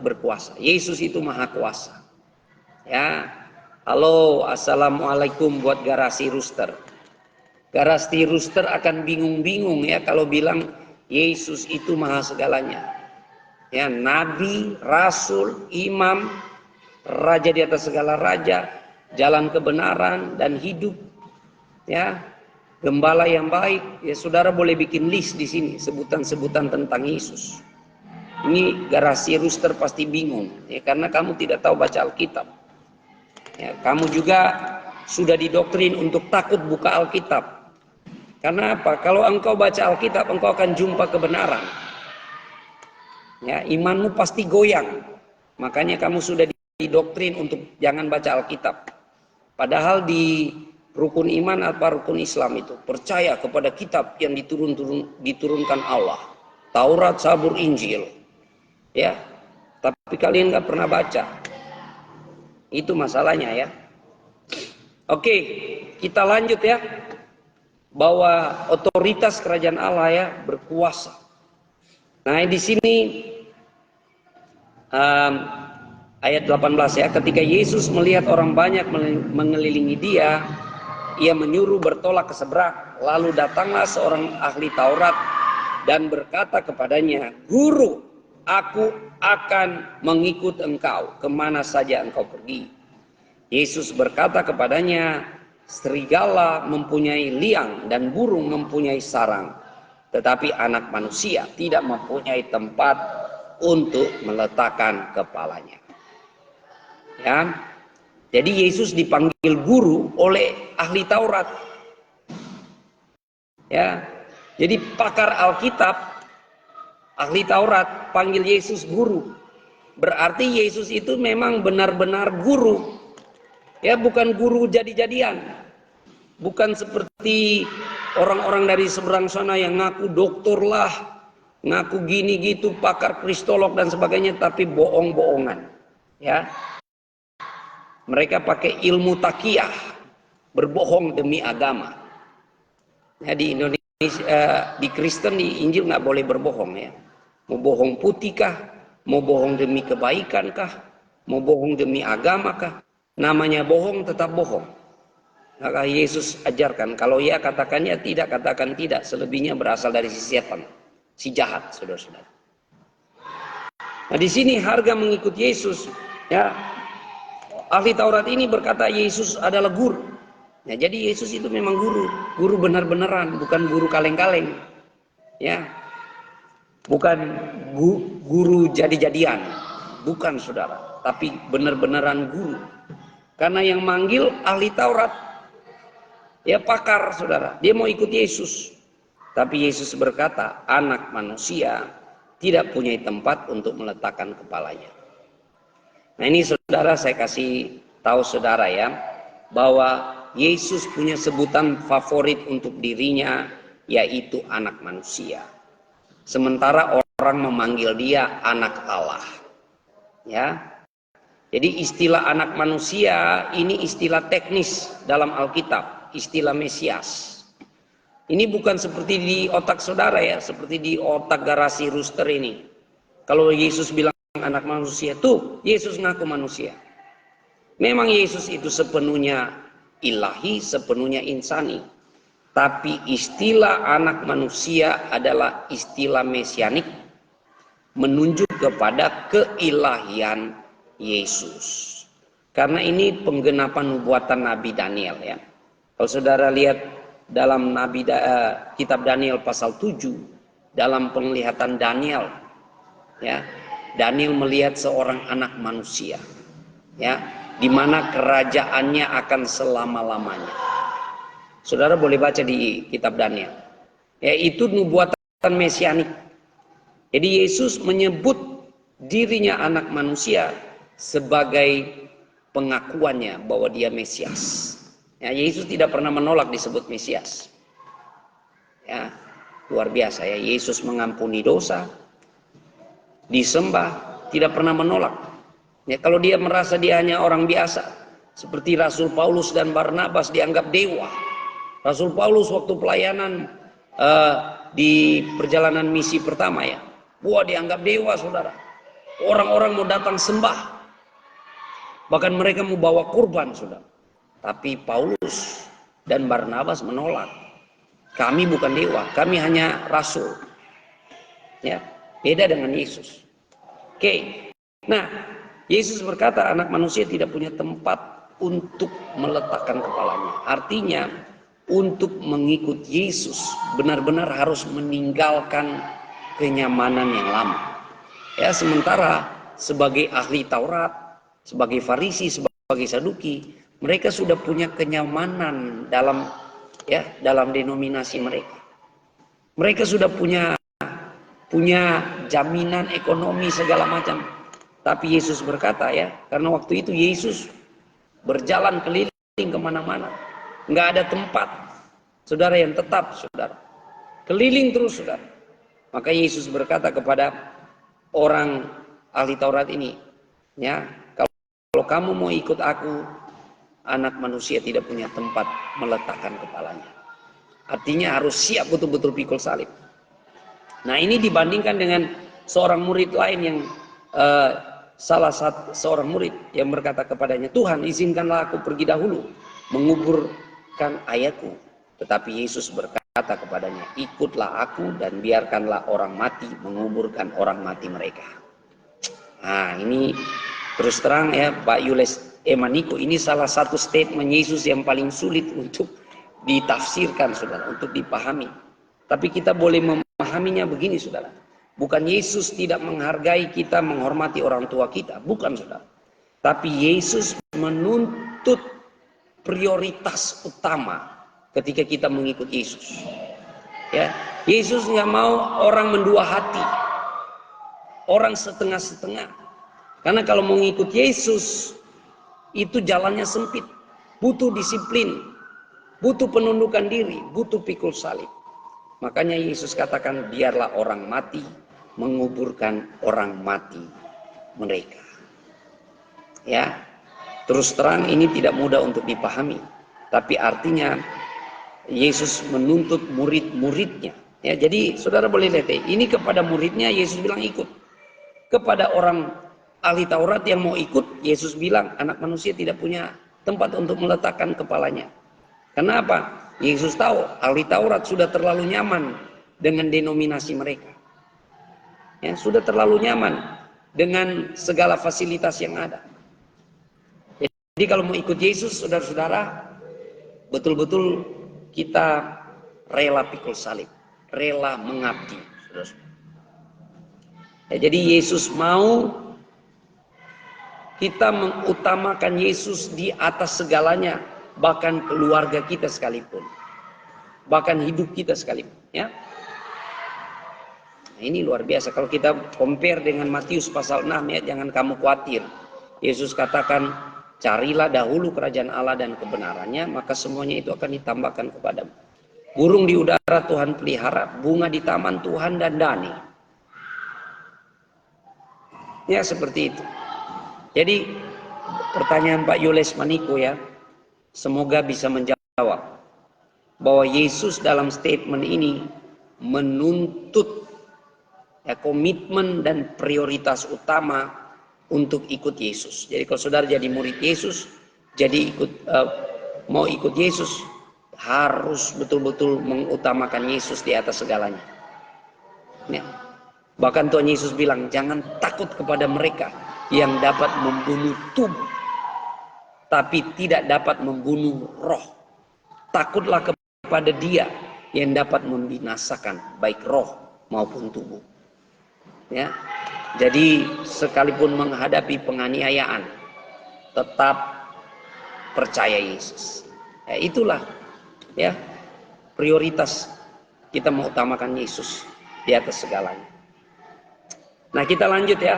berkuasa. Yesus itu maha kuasa. Ya, halo, assalamualaikum buat Garasi Rooster. Garasi Rooster akan bingung-bingung ya kalau bilang Yesus itu maha segalanya. Ya, nabi, rasul, imam, raja di atas segala raja, jalan kebenaran dan hidup. Ya, gembala yang baik. Ya, saudara boleh bikin list di sini sebutan-sebutan tentang Yesus. Ini Garasi Rooster pasti bingung ya, karena kamu tidak tahu baca Alkitab. Ya, kamu juga sudah didoktrin untuk takut buka Alkitab. Karena apa? Kalau engkau baca Alkitab, engkau akan jumpa kebenaran. Ya, imanmu pasti goyang. Makanya kamu sudah didoktrin untuk jangan baca Alkitab. Padahal di rukun iman atau rukun Islam itu percaya kepada kitab yang diturunkan Allah, Taurat, Zabur, Injil. Ya, tapi kalian nggak pernah baca. Itu masalahnya ya. Oke, kita lanjut ya. Bahwa otoritas kerajaan Allah ya berkuasa. Nah, di sini ayat 18 ya, ketika Yesus melihat orang banyak mengelilingi dia, ia menyuruh bertolak ke seberang. Lalu datanglah seorang ahli Taurat dan berkata kepadanya, "Guru, aku akan mengikut engkau kemana saja engkau pergi." Yesus berkata kepadanya, "Serigala mempunyai liang dan burung mempunyai sarang, tetapi anak manusia tidak mempunyai tempat untuk meletakkan kepalanya." Ya, jadi Yesus dipanggil guru oleh ahli Taurat. Ya, jadi pakar Alkitab, ahli Taurat panggil Yesus guru. Berarti Yesus itu memang benar-benar guru. Ya, bukan guru jadi-jadian. Bukan seperti orang-orang dari seberang sana yang ngaku doktor lah, ngaku gini gitu, pakar kristolog dan sebagainya, tapi bohong-bohongan. Ya, mereka pakai ilmu takiyah, berbohong demi agama. Ya, di Indonesia, di Kristen, di Injil nggak boleh berbohong ya. Mau bohong putih kah? Mau bohong demi kebaikan kah? Mau bohong demi agama kah? Namanya bohong tetap bohong. Maka Yesus ajarkan, kalau ya katakan ya, tidak katakan tidak. Selebihnya berasal dari si setan, si jahat, saudara-saudara. Nah, di sini harga mengikut Yesus. Ya, ahli Taurat ini berkata Yesus adalah guru. Nah, jadi Yesus itu memang guru benar-benaran, bukan guru kaleng-kaleng. Ya, bukan guru jadi-jadian, bukan saudara, tapi benar-benaran guru. Karena yang manggil ahli Taurat. Ya, pakar saudara, dia mau ikut Yesus. Tapi Yesus berkata, anak manusia tidak punya tempat untuk meletakkan kepalanya. Nah, ini saudara, saya kasih tahu saudara ya, bahwa Yesus punya sebutan favorit untuk dirinya, yaitu anak manusia. Sementara orang memanggil dia anak Allah. Ya. Jadi istilah anak manusia ini istilah teknis dalam Alkitab. Istilah Mesias. Ini bukan seperti di otak saudara ya, seperti di otak Garasi Rooster ini. Kalau Yesus bilang anak manusia, tuh Yesus ngaku manusia. Memang Yesus itu sepenuhnya ilahi, sepenuhnya insani. Tapi istilah anak manusia adalah istilah mesianik, menunjuk kepada keilahian Yesus. Karena ini penggenapan nubuatan Nabi Daniel ya. Kalau saudara lihat dalam kitab Daniel pasal 7, dalam penglihatan Daniel ya, Daniel melihat seorang anak manusia ya, di mana kerajaannya akan selama-lamanya. Saudara boleh baca di kitab Daniel. Yaitu nubuatan mesianik. Jadi Yesus menyebut dirinya anak manusia sebagai pengakuannya bahwa dia Mesias. Ya, Yesus tidak pernah menolak disebut Mesias. Ya, luar biasa ya. Yesus mengampuni dosa, disembah, tidak pernah menolak. Ya, kalau dia merasa dia hanya orang biasa, seperti Rasul Paulus dan Barnabas dianggap dewa. Rasul Paulus waktu pelayanan di perjalanan misi pertama ya, wah dianggap dewa saudara. Orang-orang mau datang sembah, bahkan mereka mau bawa kurban saudara. Tapi Paulus dan Barnabas menolak. Kami bukan dewa, kami hanya rasul. Ya, beda dengan Yesus. Oke. Nah, Yesus berkata anak manusia tidak punya tempat untuk meletakkan kepalanya. Artinya untuk mengikut Yesus benar-benar harus meninggalkan kenyamanan yang lama. Ya, sementara sebagai ahli Taurat, sebagai Farisi, sebagai Saduki, mereka sudah punya kenyamanan dalam denominasi mereka. Mereka sudah punya jaminan ekonomi segala macam. Tapi Yesus berkata ya, karena waktu itu Yesus berjalan keliling kemana-mana, nggak ada tempat saudara yang tetap saudara, keliling terus saudara. Maka Yesus berkata kepada orang ahli Taurat ini, ya, kalau kamu mau ikut aku, anak manusia tidak punya tempat meletakkan kepalanya. Artinya harus siap betul-betul pikul salib. Nah, ini dibandingkan dengan seorang murid lain yang seorang murid yang berkata kepadanya, Tuhan izinkanlah aku pergi dahulu menguburkan ayahku. Tetapi Yesus berkata kepadanya, ikutlah aku dan biarkanlah orang mati menguburkan orang mati mereka. Nah, ini terus terang ya Pak Yules Maniko, ini salah satu statement Yesus yang paling sulit untuk ditafsirkan saudara, untuk dipahami. Tapi kita boleh memahaminya begini saudara. Bukan Yesus tidak menghargai kita, menghormati orang tua kita, bukan saudara. Tapi Yesus menuntut prioritas utama ketika kita mengikut Yesus. Ya, Yesus nggak mau orang mendua hati, orang setengah-setengah. Karena kalau mengikut Yesus itu jalannya sempit, butuh disiplin, butuh penundukan diri, butuh pikul salib. Makanya Yesus katakan biarlah orang mati menguburkan orang mati mereka. Ya, terus terang ini tidak mudah untuk dipahami, tapi artinya Yesus menuntut murid-muridnya. Ya, jadi saudara boleh lihat, ini kepada muridnya Yesus bilang ikut. Kepada orang ahli Taurat yang mau ikut, Yesus bilang anak manusia tidak punya tempat untuk meletakkan kepalanya. Kenapa? Yesus tahu ahli Taurat sudah terlalu nyaman dengan denominasi mereka. Ya, sudah terlalu nyaman dengan segala fasilitas yang ada. Jadi kalau mau ikut Yesus, saudara-saudara, betul-betul kita rela pikul salib, rela mengabdi. Ya, jadi Yesus mau kita mengutamakan Yesus di atas segalanya, bahkan keluarga kita sekalipun, bahkan hidup kita sekalipun. Ya, nah, ini luar biasa. Kalau kita compare dengan Matius pasal 6 ya, jangan kamu khawatir. Yesus katakan, carilah dahulu kerajaan Allah dan kebenarannya, maka semuanya itu akan ditambahkan kepadamu. Burung di udara Tuhan pelihara, bunga di taman Tuhan dandani. Ya, seperti itu. Jadi pertanyaan Pak Yules Maniko ya, semoga bisa menjawab bahwa Yesus dalam statement ini menuntut ya, komitmen dan prioritas utama untuk ikut Yesus. Jadi kalau saudara jadi murid Yesus, jadi mau ikut Yesus, harus betul-betul mengutamakan Yesus di atas segalanya. Ya. Bahkan Tuhan Yesus bilang, jangan takut kepada mereka yang dapat membunuh tubuh, tapi tidak dapat membunuh roh. Takutlah kepada Dia yang dapat membinasakan baik roh maupun tubuh. Ya, jadi sekalipun menghadapi penganiayaan, tetap percaya Yesus. Ya, itulah ya prioritas kita mengutamakan Yesus di atas segalanya. Nah, kita lanjut ya.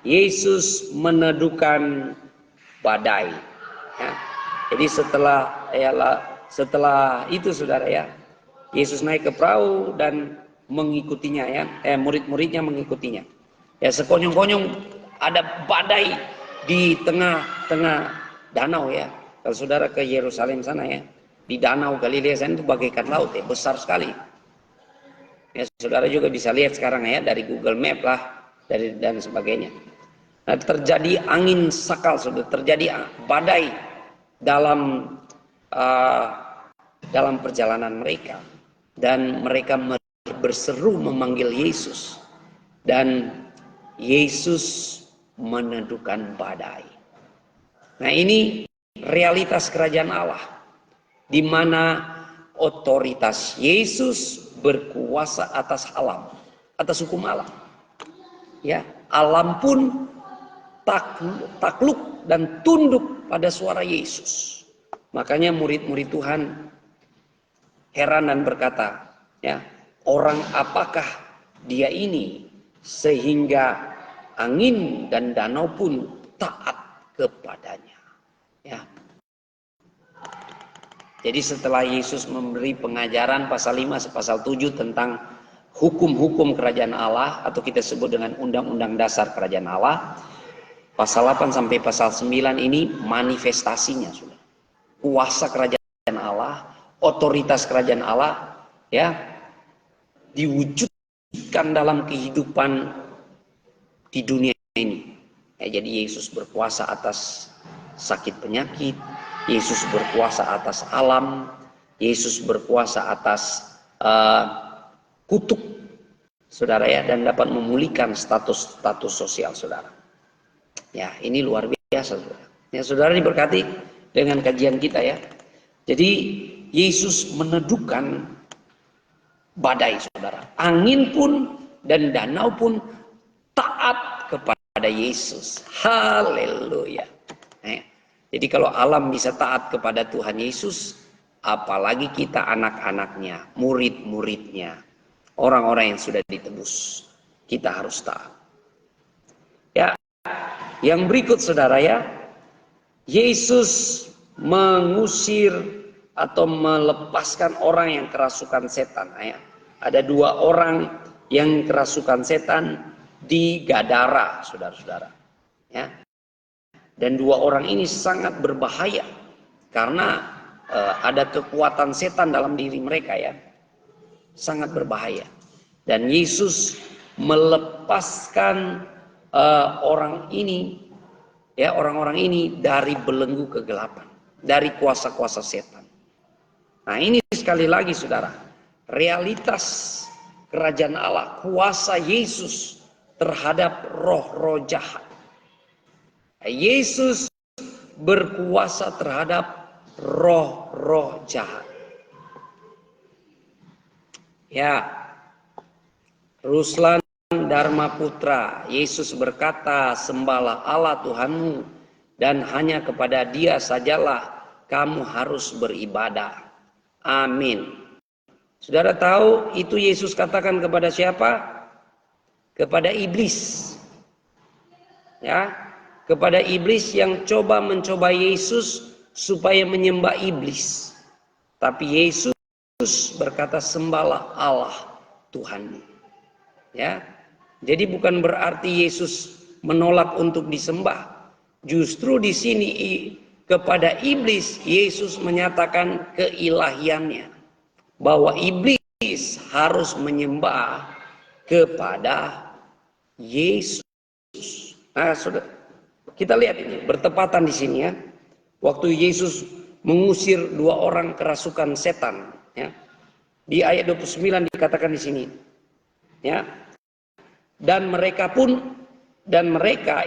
Yesus meneduhkan badai. Ya. Jadi setelah itu saudara ya, Yesus naik ke perahu dan mengikutinya ya, murid-muridnya mengikutinya. Ya, sekonyong-konyong ada badai di tengah-tengah danau ya. Kalau saudara ke Yerusalem sana ya, di danau Galilea sana itu bagaikan laut ya, besar sekali. Ya, saudara juga bisa lihat sekarang ya dari Google Map lah, dan sebagainya. Nah, terjadi angin sakal, sudah terjadi badai dalam perjalanan mereka, dan mereka berseru memanggil Yesus, dan Yesus meneduhkan badai. Nah, ini realitas kerajaan Allah, di mana otoritas Yesus berkuasa atas alam, atas hukum alam. Ya, alam pun takluk dan tunduk pada suara Yesus. Makanya murid-murid Tuhan heran dan berkata, ya, orang apakah dia ini sehingga angin dan danau pun taat kepadanya. Ya. Jadi setelah Yesus memberi pengajaran pasal 5 pasal 7 tentang hukum-hukum kerajaan Allah, atau kita sebut dengan undang-undang dasar kerajaan Allah, pasal 8 sampai pasal 9 ini manifestasinya sudah. Kuasa kerajaan Allah, otoritas kerajaan Allah ya diwujudkan dalam kehidupan di dunia ini. Ya, jadi Yesus berkuasa atas sakit penyakit, Yesus berkuasa atas alam, Yesus berkuasa atas kutuk saudara ya, dan dapat memulihkan status sosial saudara. Ya, ini luar biasa saudara. Ya, saudara diberkati dengan kajian kita ya. Jadi Yesus meneduhkan badai saudara. Angin pun dan danau pun taat kepada Yesus. Haleluya. Jadi kalau alam bisa taat kepada Tuhan Yesus, apalagi kita anak-anaknya, murid-muridnya, orang-orang yang sudah ditebus, kita harus taat. Ya, yang berikut saudara ya, Yesus mengusir atau melepaskan orang yang kerasukan setan. Ya. Ada 2 orang yang kerasukan setan di Gadara, saudara-saudara. Ya. Dan 2 orang ini sangat berbahaya karena ada kekuatan setan dalam diri mereka ya, sangat berbahaya. Dan Yesus melepaskan orang ini, ya, orang-orang ini dari belenggu kegelapan, dari kuasa-kuasa setan. Nah, ini sekali lagi saudara, realitas kerajaan Allah, kuasa Yesus terhadap roh-roh jahat. Yesus berkuasa terhadap roh-roh jahat. Ya, Ruslan Dharma Putra, Yesus berkata, sembahlah Allah Tuhanmu dan hanya kepada Dia sajalah kamu harus beribadah. Amin. Saudara tahu itu Yesus katakan kepada siapa? Kepada iblis. Ya. Kepada iblis yang mencoba Yesus supaya menyembah iblis. Tapi Yesus berkata, sembahlah Allah Tuhanmu. Ya. Jadi bukan berarti Yesus menolak untuk disembah. Justru di sini kepada iblis Yesus menyatakan keilahiannya, bahwa iblis harus menyembah kepada Yesus. Nah, saudara, kita lihat ini bertepatan di sini ya. Waktu Yesus mengusir 2 orang kerasukan setan ya. Di ayat 29 dikatakan di sini. Ya. Dan mereka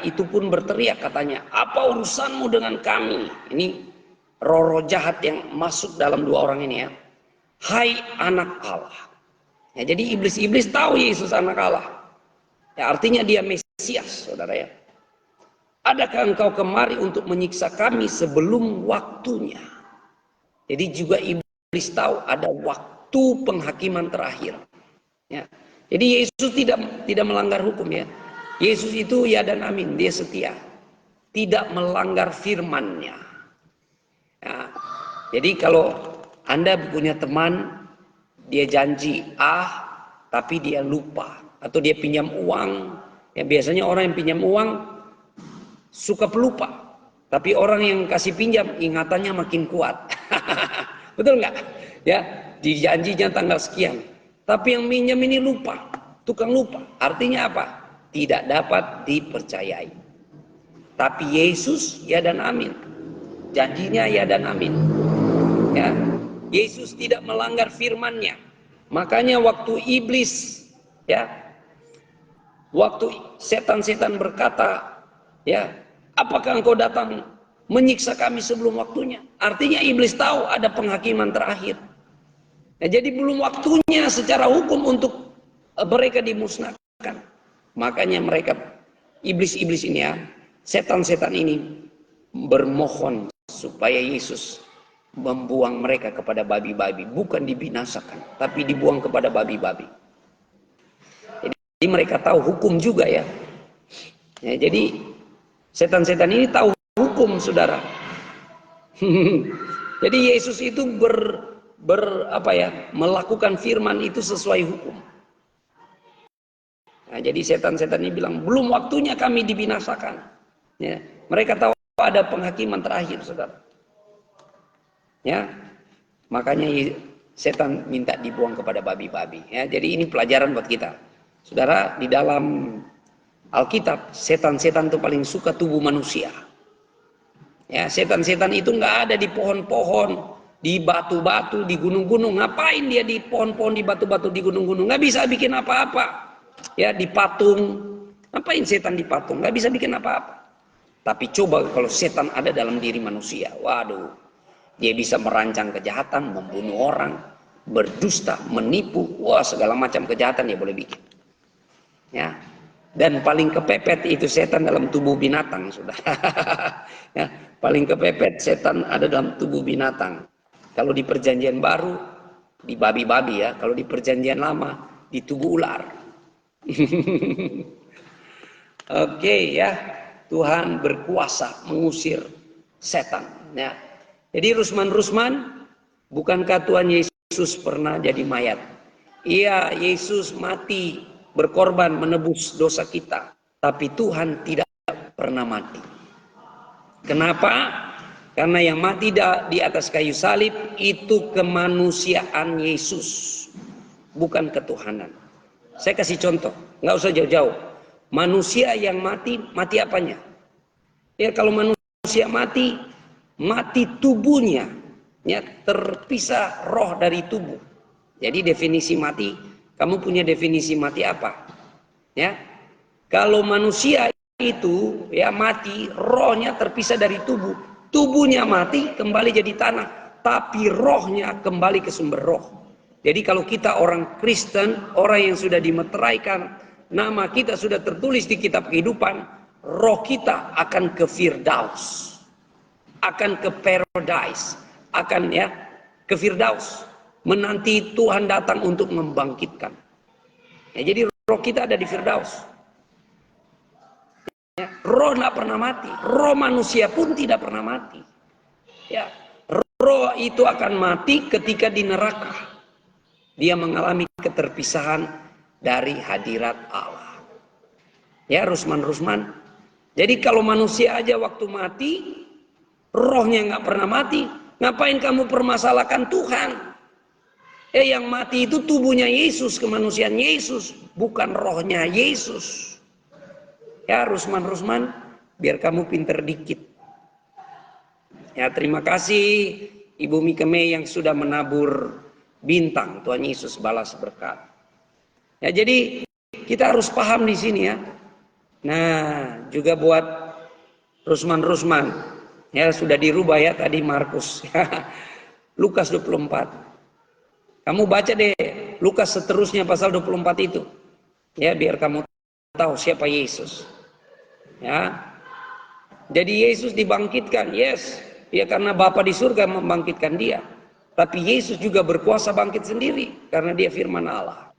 itu pun berteriak katanya, apa urusanmu dengan kami? Ini roh-roh jahat yang masuk dalam dua orang ini ya. Hai anak Allah. Ya, jadi iblis-iblis tahu Yesus anak Allah. Ya, artinya dia Mesias, saudara ya. Adakah engkau kemari untuk menyiksa kami sebelum waktunya? Jadi juga iblis tahu ada waktu penghakiman terakhir. Ya. Jadi Yesus tidak melanggar hukum ya. Yesus itu ya dan amin, dia setia. Tidak melanggar firman-Nya. Ya. Jadi kalau Anda punya teman, dia janji A, tapi dia lupa. Atau dia pinjam uang. Ya biasanya orang yang pinjam uang suka pelupa. Tapi orang yang kasih pinjam ingatannya makin kuat. Betul nggak? Ya, dijanjinya tanggal sekian. Tapi yang minjam ini lupa. Tukang lupa. Artinya apa? Tidak dapat dipercayai. Tapi Yesus ya dan amin. Janjinya ya dan amin. Ya. Yesus tidak melanggar firman-Nya. Makanya waktu iblis ya, waktu setan-setan berkata, ya, apakah engkau datang menyiksa kami sebelum waktunya? Artinya iblis tahu ada penghakiman terakhir. Nah, jadi belum waktunya secara hukum untuk mereka dimusnahkan. Makanya mereka, iblis-iblis ini ya, setan-setan ini bermohon supaya Yesus membuang mereka kepada babi-babi. Bukan dibinasakan, tapi dibuang kepada babi-babi. Jadi mereka tahu hukum juga ya. Ya, jadi setan-setan ini tahu hukum, saudara. Jadi Yesus itu melakukan firman itu sesuai hukum. Nah, jadi setan-setan ini bilang belum waktunya kami dibinasakan. Ya, mereka tahu ada penghakiman terakhir, saudara. Ya, makanya setan minta dibuang kepada babi-babi. Ya, jadi ini pelajaran buat kita, saudara. Di dalam Alkitab, setan-setan itu paling suka tubuh manusia. Ya, setan-setan itu nggak ada di pohon-pohon, di batu-batu, di gunung-gunung. Ngapain dia di pohon-pohon, di batu-batu, di gunung-gunung? Nggak bisa bikin apa-apa. Ya, di patung. Ngapain setan di patung? Nggak bisa bikin apa-apa. Tapi coba kalau setan ada dalam diri manusia, waduh, dia bisa merancang kejahatan, membunuh orang, berdusta, menipu, wah segala macam kejahatan dia boleh bikin. Ya. Dan paling kepepet itu setan dalam tubuh binatang, sudah. Ya, paling kepepet setan ada dalam tubuh binatang. Kalau di perjanjian baru di babi-babi ya, kalau di perjanjian lama di tubuh ular. Oke ya, Tuhan berkuasa mengusir setan. Ya. Jadi Rusman, bukankah Tuhan Yesus pernah jadi mayat? Iya, Yesus mati berkorban menebus dosa kita, tapi Tuhan tidak pernah mati. Kenapa? Karena yang mati di atas kayu salib itu kemanusiaan Yesus, bukan ketuhanan. Saya kasih contoh, nggak usah jauh-jauh. Manusia yang mati apanya? Ya, kalau manusia mati tubuhnya, ya, terpisah roh dari tubuh. Jadi definisi mati, kamu punya definisi mati apa? Ya, kalau manusia itu ya mati, rohnya terpisah dari tubuh. Tubuhnya mati, kembali jadi tanah, tapi rohnya kembali ke sumber roh. Jadi kalau kita orang Kristen, orang yang sudah dimeteraikan, nama kita sudah tertulis di kitab kehidupan, roh kita akan ke Firdaus, akan ke Paradise, akan ya ke Firdaus, menanti Tuhan datang untuk membangkitkan. Ya, jadi roh kita ada di Firdaus. Ya, roh tidak pernah mati, roh manusia pun tidak pernah mati. Ya, roh itu akan mati ketika di neraka. Dia mengalami keterpisahan dari hadirat Allah. Ya, Rusman. Jadi kalau manusia aja waktu mati, rohnya nggak pernah mati, ngapain kamu permasalahkan Tuhan? Yang mati itu tubuhnya Yesus, kemanusiaan Yesus, bukan rohnya Yesus. Ya, Rusman, biar kamu pinter dikit. Ya, terima kasih Ibu Mikeme yang sudah menabur bintang. Tuhan Yesus balas berkat. Ya, jadi Kita harus paham di sini ya. Nah, juga buat Rusman, ya sudah dirubah ya tadi Markus. Lukas 24. Kamu baca deh Lukas seterusnya pasal 24 itu. Ya, biar kamu tahu siapa Yesus. Ya. Jadi Yesus dibangkitkan, yes. Ya karena Bapa di surga membangkitkan dia. Tapi Yesus juga berkuasa bangkit sendiri karena dia firman Allah.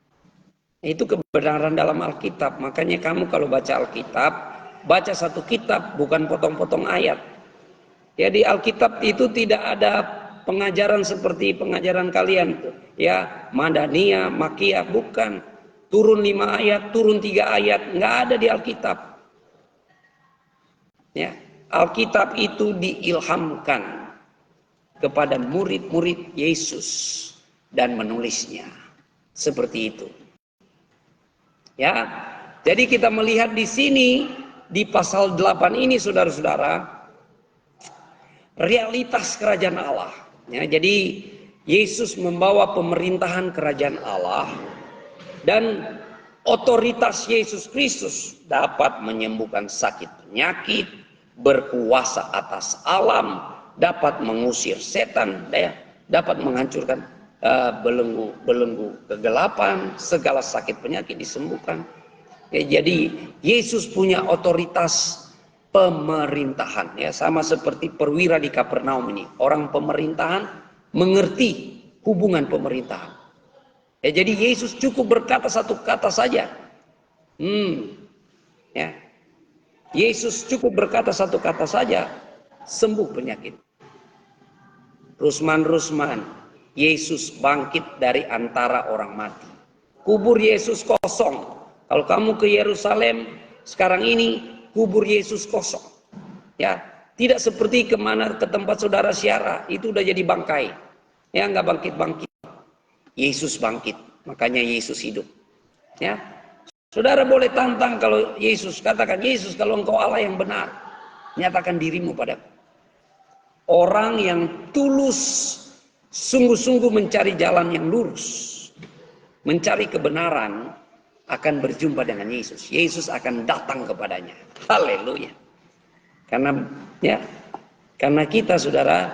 Itu kebenaran dalam Alkitab. Makanya kamu kalau baca Alkitab, baca satu kitab, bukan potong-potong ayat. Ya di Alkitab itu tidak ada pengajaran seperti pengajaran kalian. Ya, Madania, Makia, bukan. Turun 5 ayat, turun 3 ayat. Nggak ada di Alkitab. Ya, Alkitab itu diilhamkan kepada murid-murid Yesus dan menulisnya. Seperti itu. Ya, jadi kita melihat di sini di pasal 8 ini saudara-saudara realitas kerajaan Allah. Ya, jadi Yesus membawa pemerintahan kerajaan Allah dan otoritas Yesus Kristus dapat menyembuhkan sakit penyakit, berkuasa atas alam, dapat mengusir setan, dapat menghancurkan belenggu kegelapan, segala sakit penyakit disembuhkan. Ya, jadi Yesus punya otoritas pemerintahan, ya sama seperti perwira di Kapernaum ini. Orang pemerintahan mengerti hubungan pemerintahan. Ya, jadi Yesus cukup berkata satu kata saja. Ya. Yesus cukup berkata satu kata saja, sembuh penyakit. Rusman, Yesus bangkit dari antara orang mati. Kubur Yesus kosong. Kalau kamu ke Yerusalem sekarang ini, kubur Yesus kosong. Ya, tidak seperti kemana ke tempat saudara siara, itu udah jadi bangkai. Ya, nggak bangkit-bangkit. Yesus bangkit, makanya Yesus hidup. Ya, saudara boleh tantang kalau Yesus, katakan Yesus kalau engkau Allah yang benar, nyatakan dirimu padaku. Orang yang tulus, sungguh-sungguh mencari jalan yang lurus, mencari kebenaran, akan berjumpa dengan Yesus. Yesus akan datang kepadanya. Haleluya. Karena kita saudara,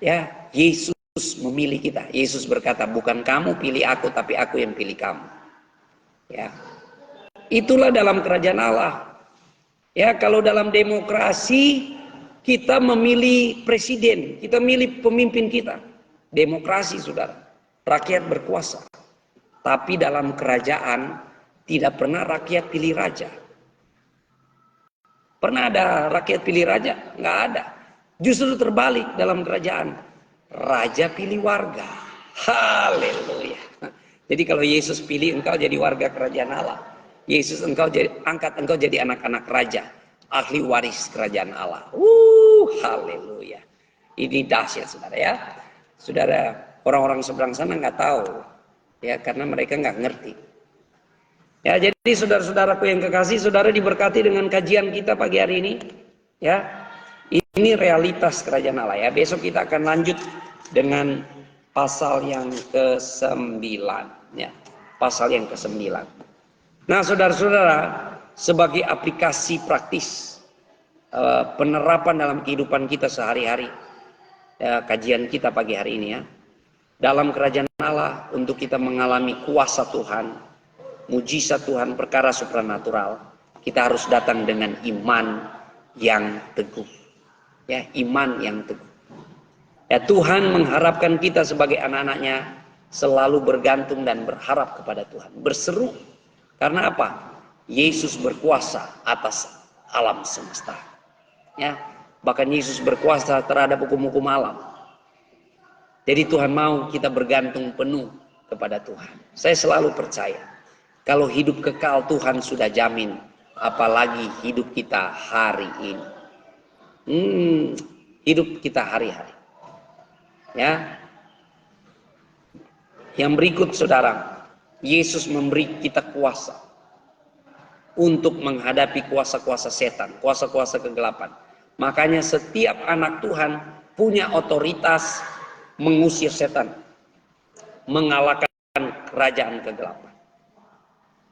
ya Yesus memilih kita. Yesus berkata, bukan kamu pilih aku, tapi aku yang pilih kamu. Ya, itulah dalam kerajaan Allah. Ya, kalau dalam demokrasi kita memilih presiden, kita milih pemimpin kita. Demokrasi, saudara, rakyat berkuasa. Tapi dalam kerajaan tidak pernah rakyat pilih raja. Pernah ada rakyat pilih raja? Nggak ada. Justru terbalik dalam kerajaan. Raja pilih warga. Haleluya. Jadi kalau Yesus pilih engkau jadi warga kerajaan Allah. Yesus angkat engkau jadi anak-anak raja. Ahli waris kerajaan Allah. Haleluya. Ini dahsyat saudara ya. Saudara, orang-orang seberang sana nggak tahu. Ya, karena mereka nggak ngerti. Ya, jadi saudara-saudaraku yang kekasih, saudara diberkati dengan kajian kita pagi hari ini. Ya, ini realitas kerajaan Allah ya. Besok kita akan lanjut dengan pasal yang ke-9. Ya, pasal yang ke-9. Nah, saudara-saudara, sebagai aplikasi praktis penerapan dalam kehidupan kita sehari-hari, kajian kita pagi hari ini ya. Dalam kerajaan Allah untuk kita mengalami kuasa Tuhan, mujizat Tuhan, perkara supranatural, kita harus datang dengan iman yang teguh. Ya, iman yang teguh. Ya, Tuhan mengharapkan kita sebagai anak-anaknya selalu bergantung dan berharap kepada Tuhan. Berseru. Karena apa? Yesus berkuasa atas alam semesta. Ya, bahkan Yesus berkuasa terhadap hukum-hukum alam. Jadi Tuhan mau kita bergantung penuh kepada Tuhan. Saya selalu percaya, kalau hidup kekal Tuhan sudah jamin, apalagi hidup kita hari ini. Hidup kita hari-hari. Ya. Yang berikut saudara, Yesus memberi kita kuasa untuk menghadapi kuasa-kuasa setan, kuasa-kuasa kegelapan. Makanya setiap anak Tuhan punya otoritas mengusir setan, mengalahkan kerajaan kegelapan.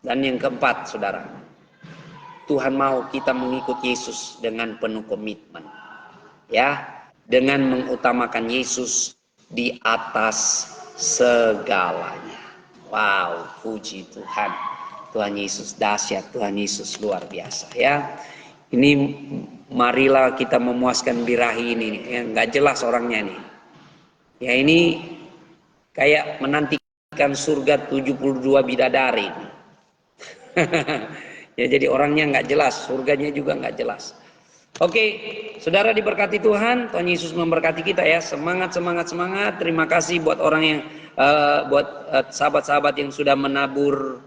Dan yang keempat, saudara, Tuhan mau kita mengikut Yesus dengan penuh komitmen, ya, dengan mengutamakan Yesus di atas segalanya. Wow, puji Tuhan. Tuhan Yesus dahsyat, Tuhan Yesus luar biasa, ya. Ini marilah kita memuaskan birahi ini, ya, nggak jelas orangnya nih. Ya, ini kayak menantikan surga 72 bidadari. Ya, jadi orangnya nggak jelas, surganya juga nggak jelas. Oke, saudara diberkati Tuhan, Tuhan Yesus memberkati kita ya. Semangat, semangat, semangat. Terima kasih buat orang yang, sahabat-sahabat yang sudah menabur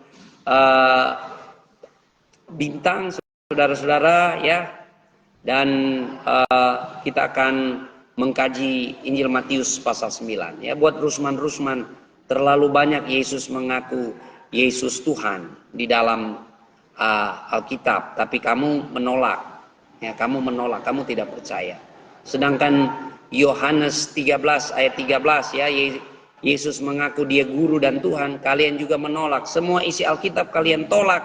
bintang, saudara-saudara ya. Dan kita akan mengkaji Injil Matius pasal 9 ya. Buat Rusman-Rusman, terlalu banyak Yesus mengaku Yesus Tuhan di dalam Alkitab, tapi kamu menolak, ya, kamu menolak, kamu tidak percaya. Sedangkan Yohanes 13 ayat 13 ya, Yesus mengaku dia guru dan Tuhan, kalian juga menolak. Semua isi Alkitab kalian tolak.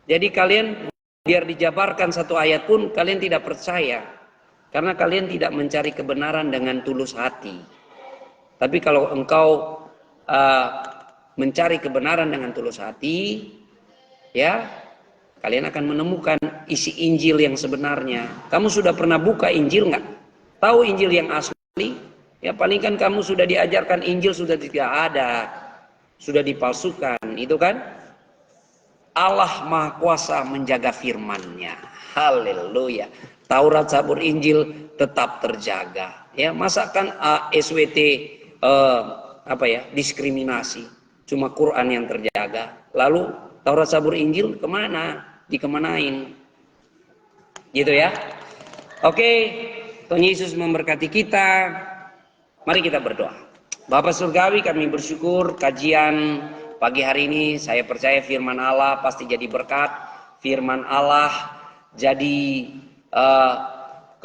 Jadi kalian biar dijabarkan satu ayat pun kalian tidak percaya, karena kalian tidak mencari kebenaran dengan tulus hati. Tapi kalau engkau mencari kebenaran dengan tulus hati, ya, kalian akan menemukan isi Injil yang sebenarnya. Kamu sudah pernah buka Injil nggak? Tahu Injil yang asli? Ya, paling kan kamu sudah diajarkan Injil sudah tidak ada, sudah dipalsukan, itu kan? Allah Maha Kuasa menjaga firman-Nya. Haleluya. Taurat, Zabur, Injil tetap terjaga. Ya, masa kan SWT diskriminasi? Cuma Quran yang terjaga. Lalu Taurat, Zabur, Injil kemana? Dikemanain? Gitu ya. Oke, Tuhan Yesus memberkati kita. Mari kita berdoa. Bapa Surgawi, kami bersyukur kajian pagi hari ini. Saya percaya firman Allah pasti jadi berkat. Firman Allah jadi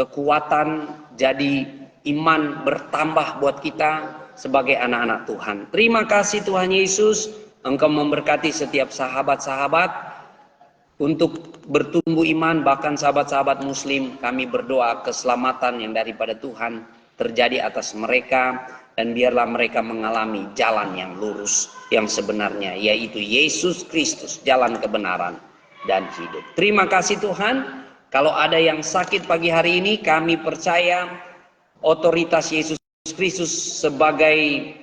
kekuatan, jadi iman bertambah buat kita sebagai anak-anak Tuhan. Terima kasih Tuhan Yesus, Engkau memberkati setiap sahabat-sahabat untuk bertumbuh iman, bahkan sahabat-sahabat muslim. Kami berdoa keselamatan yang daripada Tuhan terjadi atas mereka, dan biarlah mereka mengalami jalan yang lurus yang sebenarnya, yaitu Yesus Kristus, jalan kebenaran dan hidup. Terima kasih Tuhan. Kalau ada yang sakit pagi hari ini, kami percaya otoritas Yesus Kristus sebagai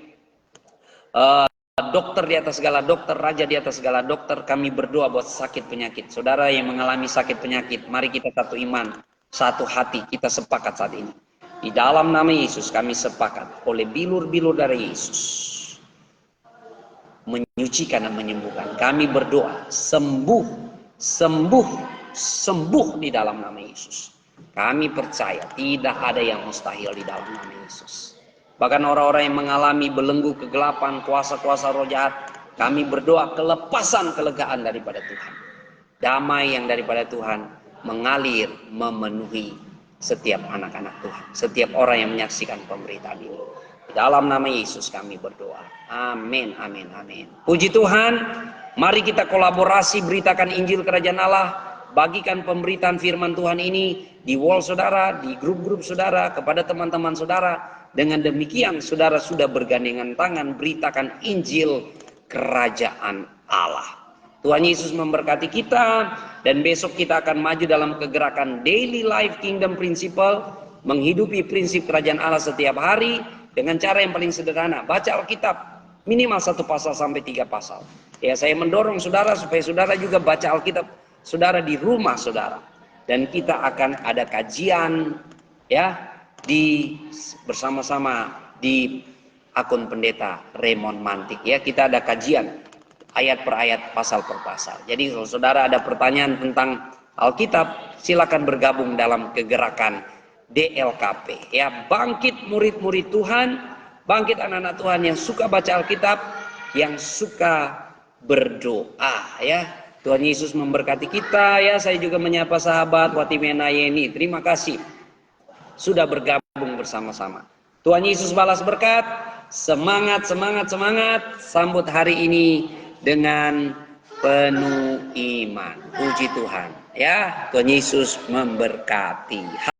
dokter di atas segala dokter, raja di atas segala dokter. Kami berdoa buat sakit penyakit. Saudara yang mengalami sakit penyakit, mari kita satu iman, satu hati, kita sepakat saat ini. Di dalam nama Yesus kami sepakat, oleh bilur-bilur dari Yesus menyucikan dan menyembuhkan. Kami berdoa, sembuh, sembuh, sembuh di dalam nama Yesus. Kami percaya tidak ada yang mustahil di dalam nama Yesus. Bahkan orang-orang yang mengalami belenggu kegelapan, kuasa-kuasa roh jahat, kami berdoa kelepasan, kelegaan daripada Tuhan. Damai yang daripada Tuhan mengalir, memenuhi setiap anak-anak Tuhan, setiap orang yang menyaksikan pemberitaan ini. Dalam nama Yesus kami berdoa. Amin, amin, amin. Puji Tuhan. Mari kita kolaborasi beritakan Injil Kerajaan Allah. Bagikan pemberitaan firman Tuhan ini di wall saudara, di grup-grup saudara, kepada teman-teman saudara. Dengan demikian saudara sudah bergandengan tangan beritakan Injil Kerajaan Allah. Tuhan Yesus memberkati kita, dan besok kita akan maju dalam kegerakan Daily Life Kingdom Principle, menghidupi prinsip kerajaan Allah setiap hari dengan cara yang paling sederhana. Baca Alkitab minimal 1 pasal sampai 3 pasal. Ya, saya mendorong saudara supaya saudara juga baca Alkitab saudara di rumah saudara. Dan kita akan ada kajian ya bersama-sama di akun pendeta Raymond Mantik ya. Kita ada kajian ayat per ayat, pasal per pasal. Jadi kalau saudara ada pertanyaan tentang Alkitab, silakan bergabung dalam kegerakan DLKP ya. Bangkit murid-murid Tuhan, bangkit anak-anak Tuhan yang suka baca Alkitab, yang suka berdoa ya. Tuhan Yesus memberkati kita ya. Saya juga menyapa sahabat Watimena Yeni. Terima kasih sudah bergabung bersama-sama. Tuhan Yesus balas berkat. Semangat, semangat, semangat. Sambut hari ini dengan penuh iman. Puji Tuhan. Ya, Tuhan Yesus memberkati.